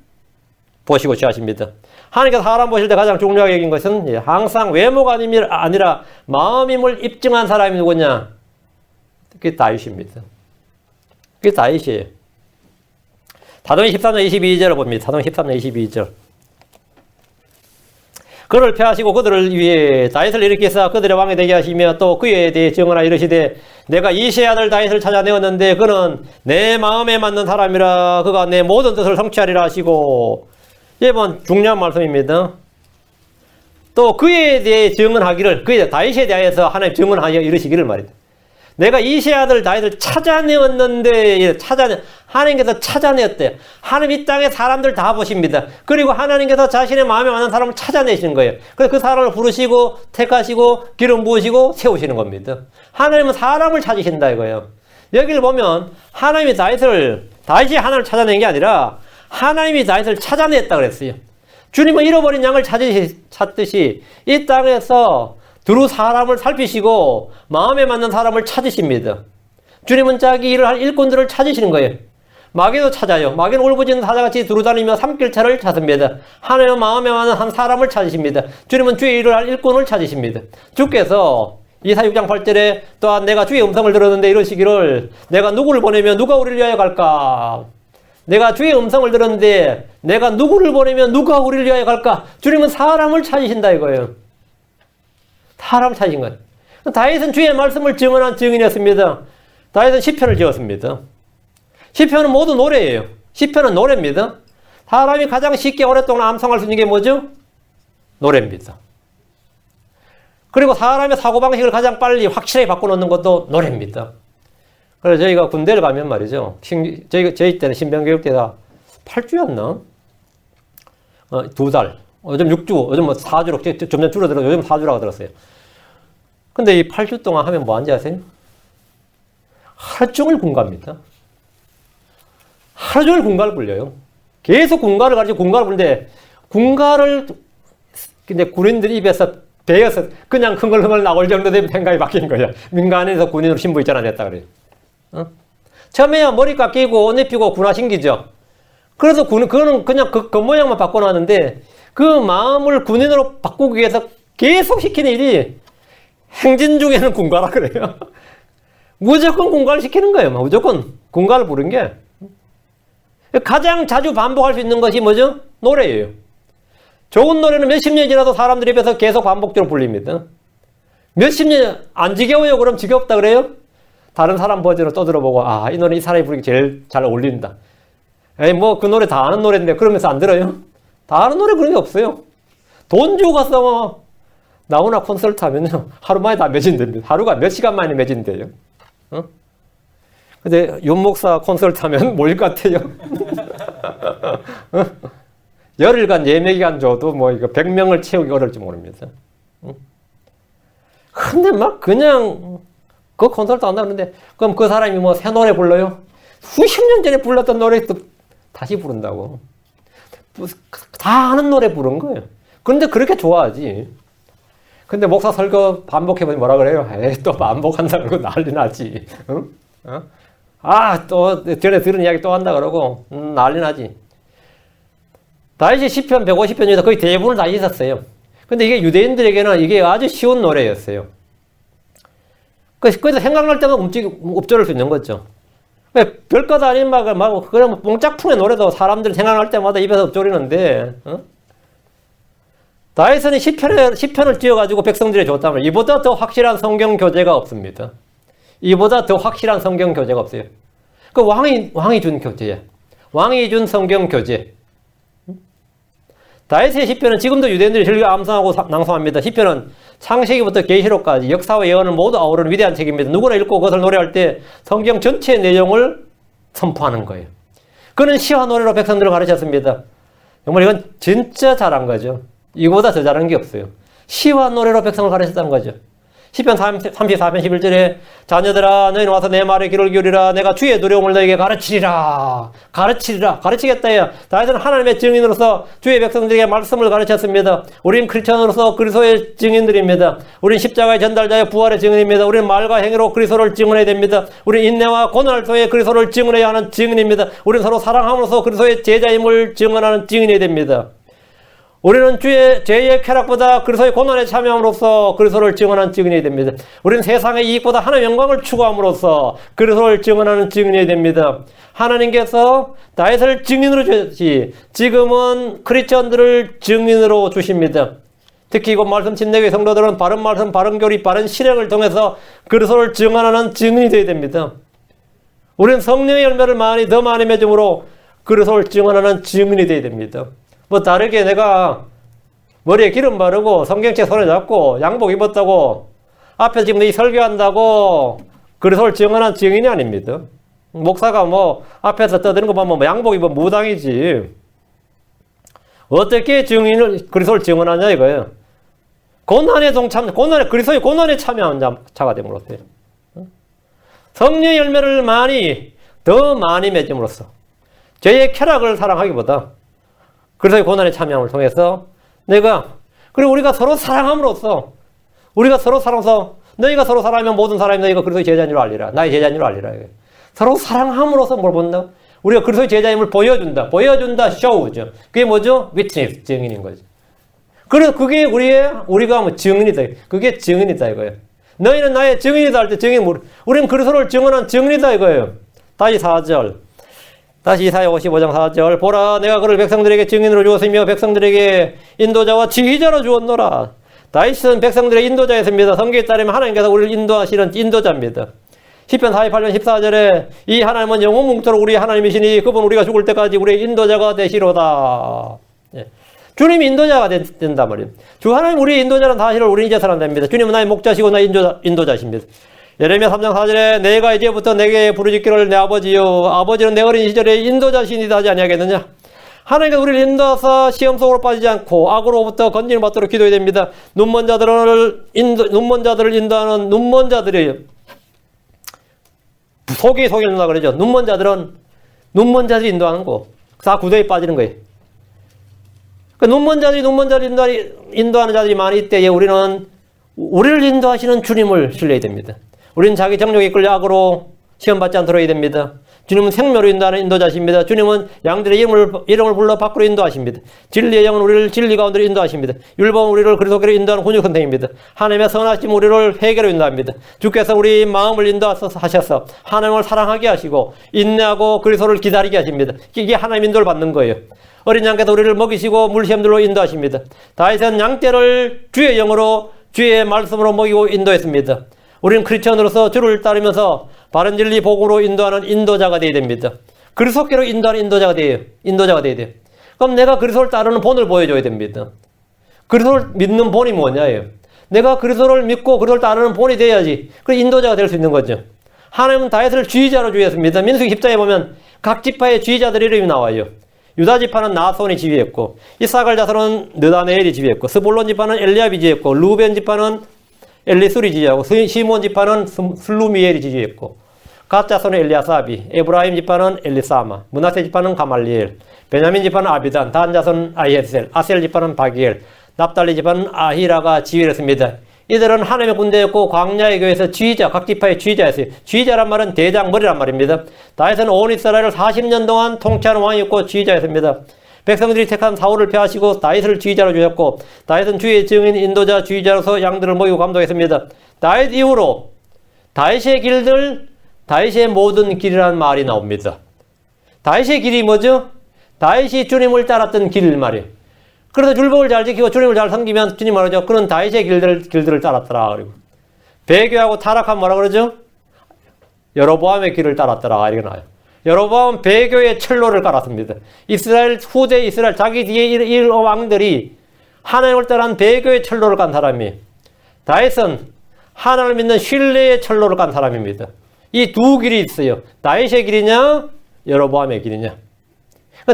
보시고 취하십니다. 하나님께서 사람 보실 때 가장 중요하게 여긴 것은 항상 외모가 아니라 마음임을 입증한 사람이 누구냐? 그게 다윗입니다. 그게 다윗이에요. 사도행 13장 22절을 봅니다. 사도행 13장 22절. 그를 폐하시고 그들을 위해 다윗을 일으키사 그들의 왕이 되게 하시며 또 그에 대해 증언하여 이르시되 내가 이새의 아들 다윗을 찾아내었는데 그는 내 마음에 맞는 사람이라 그가 내 모든 뜻을 성취하리라 하시고 이번 중요한 말씀입니다. 또 그에 대해 증언하기를 다윗에 대하여서 하나님 증언하여 이르시기를 말입니다. 내가 이새의 아들 다윗을 찾아내었는데 하나님께서 찾아내었대요. 하나님 이 땅에 사람들 다 보십니다. 그리고 하나님께서 자신의 마음에 맞는 사람을 찾아내시는 거예요. 그래서 그 사람을 부르시고 택하시고 기름 부으시고 세우시는 겁니다. 하나님은 사람을 찾으신다 이거예요. 여기를 보면 하나님이 다윗이 하나님을 찾아낸 게 아니라 하나님이 다윗을 찾아냈다 그랬어요. 주님은 잃어버린 양을 찾듯이 이 땅에서 두루 사람을 살피시고 마음에 맞는 사람을 찾으십니다. 주님은 자기 일을 할 일꾼들을 찾으시는 거예요. 마귀도 찾아요. 마귀는 울부짖는 사자같이 두루다니며 삼킬차를 찾습니다. 하나님은 마음에 맞는 한 사람을 찾으십니다. 주님은 주의 일을 할 일꾼을 찾으십니다. 주께서 이사 6장 8절에 또한 내가 주의 음성을 들었는데 이러시기를 내가 누구를 보내면 누가 우리를 위하여 갈까? 내가 주의 음성을 들었는데 내가 누구를 보내면 누가 우리를 위하여 갈까? 주님은 사람을 찾으신다 이거예요. 사람을 찾으신 거예요. 다윗은 주의 말씀을 증언한 증인이었습니다. 다윗은 시편을 지었습니다. 시편은 모두 노래예요. 시편은 노래입니다. 사람이 가장 쉽게 오랫동안 암송할 수 있는 게 뭐죠? 노래입니다. 그리고 사람의 사고방식을 가장 빨리 확실하게 바꿔놓는 것도 노래입니다. 그래서 저희가 군대를 가면 말이죠. 저희 때는 신병교육 때가 8주였나? 2달. 요즘 6주, 요즘 뭐 4주로 점점 줄어들어 요즘 4주라고 들었어요. 근데 이 8주 동안 하면 뭐 하는지 아세요? 하루 종일 군가입니다. 하루 종일 군가를 불려요. 계속 군가를 가지고 군가를 부르는데 군가를 근데 군인들 입에서 배어서 그냥 흥얼흥얼 나올 정도 되면 생각이 바뀐 거예요. 민간에서 군인으로 신부 있잖아 됐다 그래요. 처음에야 머리 깎이고 옷 입히고 군화 신기죠. 그래서 그거는 그냥 그 모양만 바꿔놨는데 그 마음을 군인으로 바꾸기 위해서 계속 시키는 일이 행진 중에는 군가라 그래요. 무조건 군가를 시키는 거예요. 무조건 군가를 부른 게. 가장 자주 반복할 수 있는 것이 뭐죠? 노래예요. 좋은 노래는 몇십 년 지나도 사람들 입에서 계속 반복적으로 불립니다. 몇십 년 안 지겨워요? 그럼 지겹다 그래요? 다른 사람 버전을 또 들어보고 이 노래 이 사람이 부르기 제일 잘 어울린다. 뭐 그 노래 다 아는 노래인데 그러면서 안 들어요? 다 아는 노래 그런 게 없어요. 돈 주고 가서 뭐 나오나 콘서트 하면요 하루 만에 다 매진됩니다. 하루가 몇 시간 만에 매진돼요. 근데 윤목사 콘서트 하면 몰릴 것 같아요. 열흘간 예매기간 줘도 뭐 이거 100명을 채우기 어려울지 모릅니다. 근데 막 그냥 그 콘서트 안 나오는데 그럼 그 사람이 뭐 새 노래 불러요? 수십 년 전에 불렀던 노래 또 다시 부른다고. 다 아는 노래 부른 거예요. 그런데 그렇게 좋아하지. 근데 목사 설교 반복해보니 뭐라 그래요? 에이, 또 반복한다 그러고 난리 나지. 응? 어? 아, 또 전에 들은 이야기 또 한다 그러고 난리 나지. 다윗이 시편 150편 중에서 거의 대부분을 다 있었어요. 근데 이게 유대인들에게는 이게 아주 쉬운 노래였어요. 그래서 생각날 때만 읊조릴 수 있는 거죠. 별것 아닌 막 그런 뽕짝풍의 노래도 사람들 생각날 때마다 입에서 읊조리는데, 어? 다윗은 시편을 지어가지고 백성들에게 줬다면 이보다 더 확실한 성경 교재가 없습니다. 이보다 더 확실한 성경 교재가 없어요. 그 왕이 준 교재야. 왕이 준 성경 교재. 다윗의 시편은 지금도 유대인들이 즐겨 암송하고 낭송합니다. 시편은 창세기부터 계시록까지 역사와 예언을 모두 아우르는 위대한 책입니다. 누구나 읽고 그것을 노래할 때 성경 전체의 내용을 선포하는 거예요. 그는 시와 노래로 백성들을 가르쳤습니다. 정말 이건 진짜 잘한 거죠. 이거보다 더 잘한 게 없어요. 시와 노래로 백성을 가르쳤다는 거죠. 시편 34편 11절에 자녀들아 너희는 와서 내 말에 귀를 기울이라 내가 주의 두려움을 너희에게 가르치리라. 가르치겠다. 다윗은 하나님의 증인으로서 주의 백성들에게 말씀을 가르쳤습니다. 우린 크리스천으로서 그리스도의 증인들입니다. 우린 십자가의 전달자의 부활의 증인입니다. 우린 말과 행위로 그리스도를 증언해야 됩니다. 우린 인내와 고난을 통해 그리스도를 증언해야 하는 증인입니다. 우린 서로 사랑함으로써 그리스도의 제자임을 증언하는 증인이 됩니다. 우리는 죄의 쾌락보다 그리스도의 고난에 참여함으로써 그리스도를 증언하는 증인이 됩니다. 우리는 세상의 이익보다 하나님의 영광을 추구함으로써 그리스도를 증언하는 증인이 됩니다. 하나님께서 다윗을 증인으로 주셨지 지금은 크리스천들을 증인으로 주십니다. 특히 이곳 말씀 침례교회 성도들은 바른 말씀, 바른 교리, 바른 실행을 통해서 그리스도를 증언하는 증인이 되어야 됩니다. 우리는 성령의 열매를 더 많이 맺음으로 그리스도를 증언하는 증인이 되어야 됩니다. 뭐 다르게 내가 머리에 기름 바르고 성경책 손에 잡고 양복 입었다고 앞에서 지금 이 설교한다고 그리스도를 증언한 증인이 아닙니다. 목사가 뭐 앞에서 떠드는 거 보면 뭐 양복 입으면 무당이지. 어떻게 그리스도를 증언하냐 이거예요. 그리스도의 고난에 참여한 자가 됨으로써 성령의 열매를 더 많이 맺음으로써 죄의 쾌락을 사랑하기보다 그리스도의 고난에 참여함을 통해서 그리고 우리가 서로 사랑함으로써 너희가 서로 사랑하면 모든 사람이 너희가 그리스도의 제자인 줄 알리라. 나의 제자인 줄 알리라. 서로 사랑함으로써 뭘 본다? 우리가 그리스도의 제자임을 보여준다, show죠. 그게 뭐죠? witness, 증인인 거죠. 그래서 그게 우리가 뭐 증인이다. 그게 증인이다 이거예요. 너희는 나의 증인이다 할 때 우리는 그리스도를 증언한 증인이다 이거예요. 다시 이사야 55장 4절 보라 내가 그를 백성들에게 증인으로 주었으며 백성들에게 인도자와 지휘자로 주었노라. 다윗은 백성들의 인도자였습니다. 성경에 따르면 하나님께서 우리를 인도하시는 인도자입니다. 시편 48편 14절에 이 하나님은 영원뭉토록 우리 하나님이시니 그분 우리가 죽을 때까지 우리의 인도자가 되시로다. 예. 주님이 인도자가 된단 말이에요. 주 하나님 우리의 인도자는 사실을 우리 이제 사람됩니다. 주님은 나의 목자시고 나의 인도자십니다. 예레미야 3장 4절에 내가 이제부터 내게 부르짖기를 내 아버지요 아버지는 내 어린 시절에 인도자신이다 하지 아니하겠느냐. 하나님께서 우리를 인도하사 시험 속으로 빠지지 않고 악으로부터 건짐을 받도록 기도해야 됩니다. 눈먼 자들을 인도하는 눈먼 자들이 속이 속일라 그러죠. 눈먼 자들이 인도하는 거. 다 구덩이에 빠지는 거예요. 그 눈먼 자들이 인도하는 자들이 많이 있때에 우리를 인도하시는 주님을 신뢰해야 됩니다. 우리는 자기 정욕에 이끌려 악으로 시험받지 않도록 해야 됩니다. 주님은 생명으로 인도하는 인도자십니다. 주님은 양들의 이름을 불러 밖으로 인도하십니다. 진리의 영은 우리를 진리 가운데로 인도하십니다. 율법은 우리를 그리스도께로 인도하는 훈육 선생입니다. 하나님의 선하심 우리를 회개로 인도합니다. 주께서 우리 마음을 인도하셔서 하나님을 사랑하게 하시고 인내하고 그리스도를 기다리게 하십니다. 이게 하나님 인도를 받는 거예요. 어린 양께서 우리를 먹이시고 물시험들로 인도하십니다. 다윗은 양떼를 주의 영으로 주의 말씀으로 먹이고 인도했습니다. 우리는 크리스천으로서 주를 따르면서 바른 진리 복음으로 인도하는 인도자가 되어야 됩니다. 그리스도께로 인도하는 인도자가 되어야 돼요. 그럼 내가 그리스도를 따르는 본을 보여줘야 됩니다. 그리스도를 믿는 본이 뭐냐예요. 내가 그리스도를 믿고 그리스도를 따르는 본이 돼야지 그 인도자가 될 수 있는 거죠. 하나님은 다윗을 지휘자로 주셨습니다. 민수기 10장에 보면 각 지파의 지휘자들 이름이 나와요. 유다 지파는 나손이 지휘했고 이사갈 자손은 느다네엘이 지휘했고 스불론 지파는 엘리압이 지휘했고 루벤 지파는 엘리술이 지휘하고 시몬 지파는 슬루미엘이 지휘했고 갓 자손은 엘리아사비, 에브라임 지파는 엘리사마, 므낫세 지파는 가말리엘, 베냐민 지파는 아비단, 단 자손은 아이에셀, 아셀 지파는 바기엘, 납달리 집안은 아히라가 지휘를 했습니다. 이들은 하나님의 군대였고 광야의 교회에서 지휘자, 각 지파의 지휘자였어요. 지휘자란 말은 대장, 머리란 말입니다. 다윗은 온 이스라엘을 40년 동안 통치하는 왕이었고 지휘자였습니다. 백성들이 택한 사울을 폐하시고 다윗을 지휘자로 주셨고 다윗은 주의 증인, 인도자, 지휘자로서 양들을 모이고 감독했습니다. 다윗 이후로 다윗의 길들, 다윗의 모든 길이라는 말이 나옵니다. 다윗의 길이 뭐죠? 다윗이 주님을 따랐던 길 말이에요. 그래서 율법을 잘 지키고 주님을 잘 섬기면 주님 말하죠. 그는 다윗의 길들을 따랐더라. 그리고 배교하고 타락한 뭐라 그러죠? 여로보암의 길을 따랐더라. 이렇게 나와요. 여로보암은 배교의 철로를 깔았습니다. 이스라엘 후대 이스라엘 자기 뒤에 일 왕들이 하나님을 따른 배교의 철로를 깐 사람이에요. 다윗은 하나님을 믿는 신뢰의 철로를 깐 사람입니다. 이 두 길이 있어요. 다윗의 길이냐, 여로보암의 길이냐.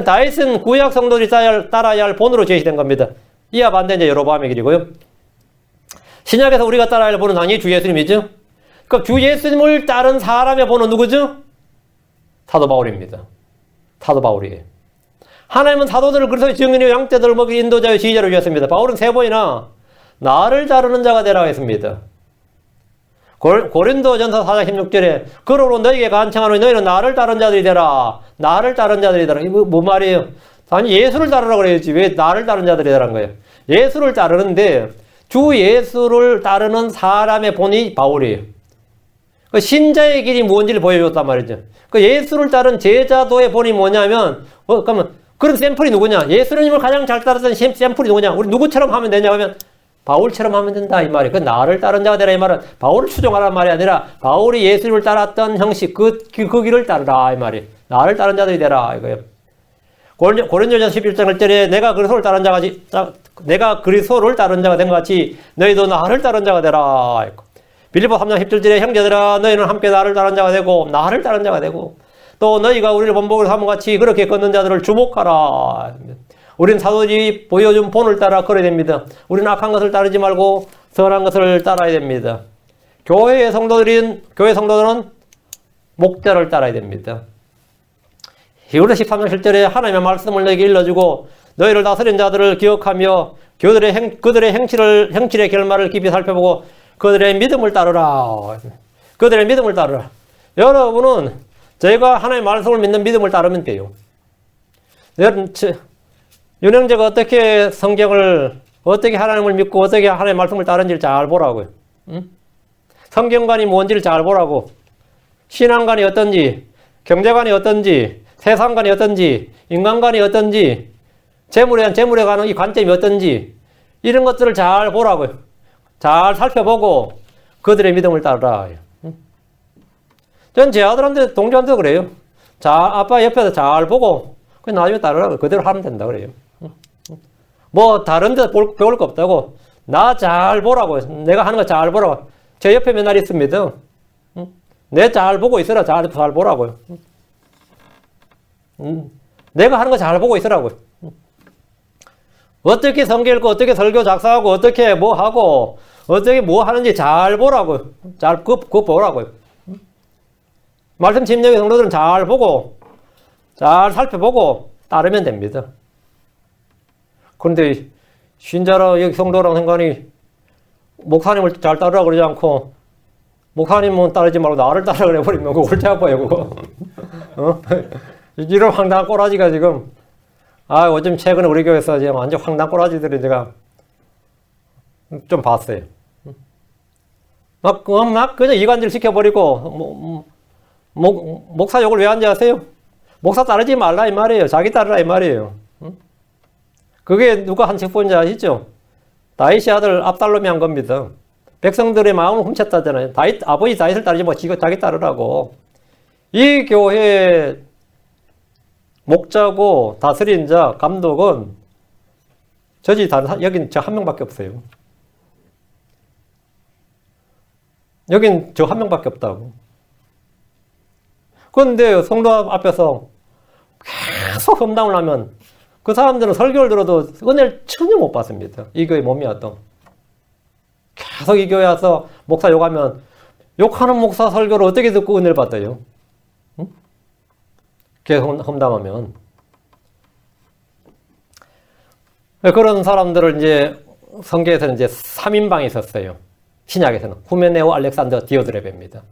다윗은 구약 성도들이 따라야 할 본으로 제시된 겁니다. 이와 반대 이제 여로보암의 길이고요. 신약에서 우리가 따라야 할 본은 당연히 주 예수님이죠. 그럼 주 예수님을 따른 사람의 본은 누구죠? 사도 바울입니다. 사도 바울이에요. 하나님은 사도들을 그리스도의 증인이요 양떼들을 먹이 인도자의 지휘자로 주셨습니다. 바울은 3번이나 나를 따르는 자가 되라고 했습니다. 고린도전서 4장 16절에 그러므로 너희에게 간청하노니 너희는 나를 따른 자들이 되라. 나를 따른 자들이 되라. 이거 뭐 말이에요? 아니 예수를 따르라고 그래야지. 왜 나를 따른 자들이 되라는 거예요? 예수를 따르는데 주 예수를 따르는 사람의 본이 바울이에요. 그 신자의 길이 뭔지를 보여줬단 말이죠. 그 예수를 따른 제자도의 본이 뭐냐면 그러면 그런 샘플이 누구냐? 예수님을 가장 잘 따랐던 샘플이 누구냐? 우리 누구처럼 하면 되냐 하면 바울처럼 하면 된다 이 말이에요. 그 나를 따른 자가 되라 이 말은 바울을 추종하라는 말이 아니라 바울이 예수님을 따랐던 형식 그 길을 따르라 이 말이에요. 나를 따른 자들이 되라 이거예요. 고린도전서 11장 1절에 내가 그리스도를 따른 자가 된 것 같이 너희도 나를 따른 자가 되라. 빌립보 3장 17절에 형제들아 너희는 함께 나를 따른 자가 되고 나를 따른 자가 되고 또 너희가 우리를 본보기로 삼은 같이 그렇게 걷는 자들을 주목하라. 우린 사도들이 보여준 본을 따라 걸어야 됩니다. 우리는 악한 것을 따르지 말고 선한 것을 따라야 됩니다. 교회 성도들은 목자를 따라야 됩니다. 히브리서 13장 7절에 하나님의 말씀을 너에게 일러주고 너희를 다스린 자들을 기억하며 그들의 행실의 결말을 깊이 살펴보고 그들의 믿음을 따르라. 그들의 믿음을 따르라. 여러분은 저희가 하나님의 말씀을 믿는 믿음을 따르면 돼요. 윤영재가 어떻게 성경을 어떻게 하나님을 믿고 어떻게 하나님의 말씀을 따르는지를 잘 보라고요. 응? 성경관이 뭔지를 잘 보라고. 신앙관이 어떤지, 경제관이 어떤지, 세상관이 어떤지, 인간관이 어떤지, 재물에 관한 이 관점이 어떤지 이런 것들을 잘 보라고요. 잘 살펴보고 그들의 믿음을 따르라. 전 제 아들한테 동료한테도 그래요. 자, 아빠 옆에서 잘 보고 나중에 따르라고 그대로 하면 된다 그래요. 뭐 다른 데 배울 거 없다고 나 잘 보라고 내가 하는 거 잘 보라고 제 옆에 맨날 있습니다. 내 잘 보고 있으라 잘 보라고요. 내가 하는 거 잘 보고 있으라고요. 어떻게 성경 읽고 어떻게 설교 작성하고 어떻게 뭐 하고 어떻게 뭐 하는지 잘 보라고요. 잘 그거 보라고요. 말씀 집념의 성도들은 잘 보고 잘 살펴보고 따르면 됩니다. 그런데 신자라 여기 성도랑 상관이 목사님을 잘 따르라고 그러지 않고 목사님은 따르지 말고 나를 따르라 그래 버리면 그거 골치 아파요 그거. 이런 황당한 꼬라지가 지금 요즘 최근에 우리 교회에서 지금 완전 황당한 꼬라지들이 제가 좀 봤어요. 막 그냥 이관질 시켜버리고 목사 욕을 왜 하는지 아세요? 목사 따르지 말라 이 말이에요. 자기 따르라 이 말이에요. 그게 누가 한 책본인지 아시죠? 다윗의 아들 압살롬이 한 겁니다. 백성들의 마음을 훔쳤다잖아요. 아버지 다윗을 따르지 말고 자기 따르라고. 이 교회의 목자고 다스린 자, 감독은 여긴 저 한 명밖에 없어요. 여긴 저 한 명밖에 없다고. 그런데 성도 앞에서 계속 험담을 하면 그 사람들은 설교를 들어도 은혜를 전혀 못 받습니다. 이 교회 몸이었던. 계속 이 교회 와서 목사 욕하면 욕하는 목사 설교를 어떻게 듣고 은혜를 받아요? 응? 계속 험담하면. 그런 사람들을 이제 성경에서는 이제 3인방이 있었어요. 신약에서는 후메네오, 알렉산더, 디오드레베입니다.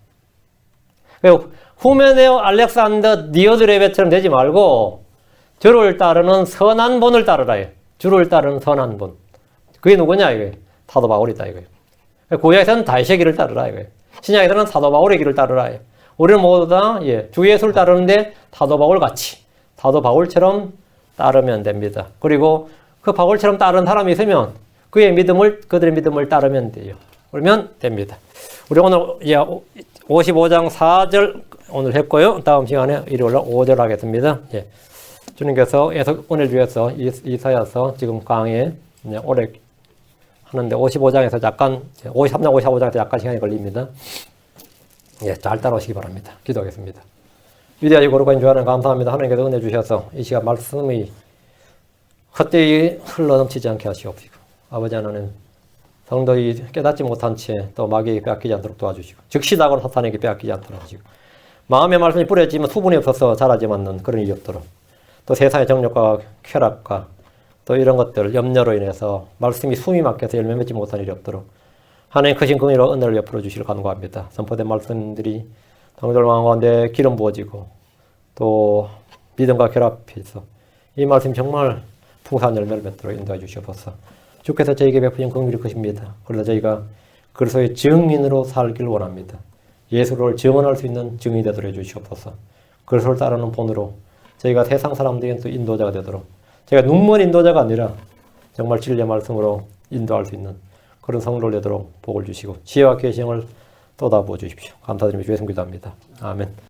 후메네오, 알렉산더, 디오드레베처럼 되지 말고 주를 따르는 선한 분을 따르라. 주를 따르는 선한 분. 그게 누구냐 이거예요. 사도 바울이다 이거예요. 구약에서는 다윗의 길을 따르라 이거예요. 신약에서는 사도 바울의 길을 따르라. 우리는 모두 다 주 예수를 따르는데 사도 바울 같이 사도 바울처럼 따르면 됩니다. 그리고 그 바울처럼 따르는 사람이 있으면 그들의 믿음을 따르면 돼요. 그러면 됩니다. 우리 오늘 55장 4절 오늘 했고요. 다음 시간에 일요일 5절 하겠습니다. 주님께서 오늘 주에서 이사야서 지금 강의 오래 하는데 55장에서 약간 53장, 55장에서 약간 시간이 걸립니다. 잘 따라오시기 바랍니다. 기도하겠습니다. 위대하시고 거룩하신 주 하나님 감사합니다. 하나님께서 은혜 주셔서 이 시간 말씀이 헛되이 흘러넘치지 않게 하시옵시고 아버지 하나님 성도이 깨닫지 못한 채 또 마귀에게 빼앗기지 않도록 도와주시고 즉시 나고는 사탄에게 빼앗기지 않도록 하시고 마음의 말씀이 뿌려지면 수분이 없어서 자라지 않는 그런 일이 없도록 또 세상의 정욕과 쾌락과 또 이런 것들 염려로 인해서 말씀이 숨이 막혀서 열매 맺지 못한 일이 없도록 하나님 크신 긍휼로 은혜를 베풀어 주시길 간구합니다. 선포된 말씀들이 성도들 마음 가운데 기름 부어지고 또 믿음과 결합해서 이 말씀 정말 풍성한 열매를 맺도록 인도해 주시옵소서. 주께서 저에게 베푸신 긍휼이 크십니다. 그러나 저희가 그리스도의 증인으로 살길 원합니다. 예수를 증언할 수 있는 증인이 되도록 해주시옵소서. 그리스도를 따르는 본으로 저희가 세상 사람들에게 또 인도자가 되도록 저희가 눈먼 인도자가 아니라 정말 진리의 말씀으로 인도할 수 있는 그런 성도를 되도록 복을 주시고 지혜와 계시형을 쏟아부어 주십시오. 감사드리며 주의 성기도합니다. 아멘.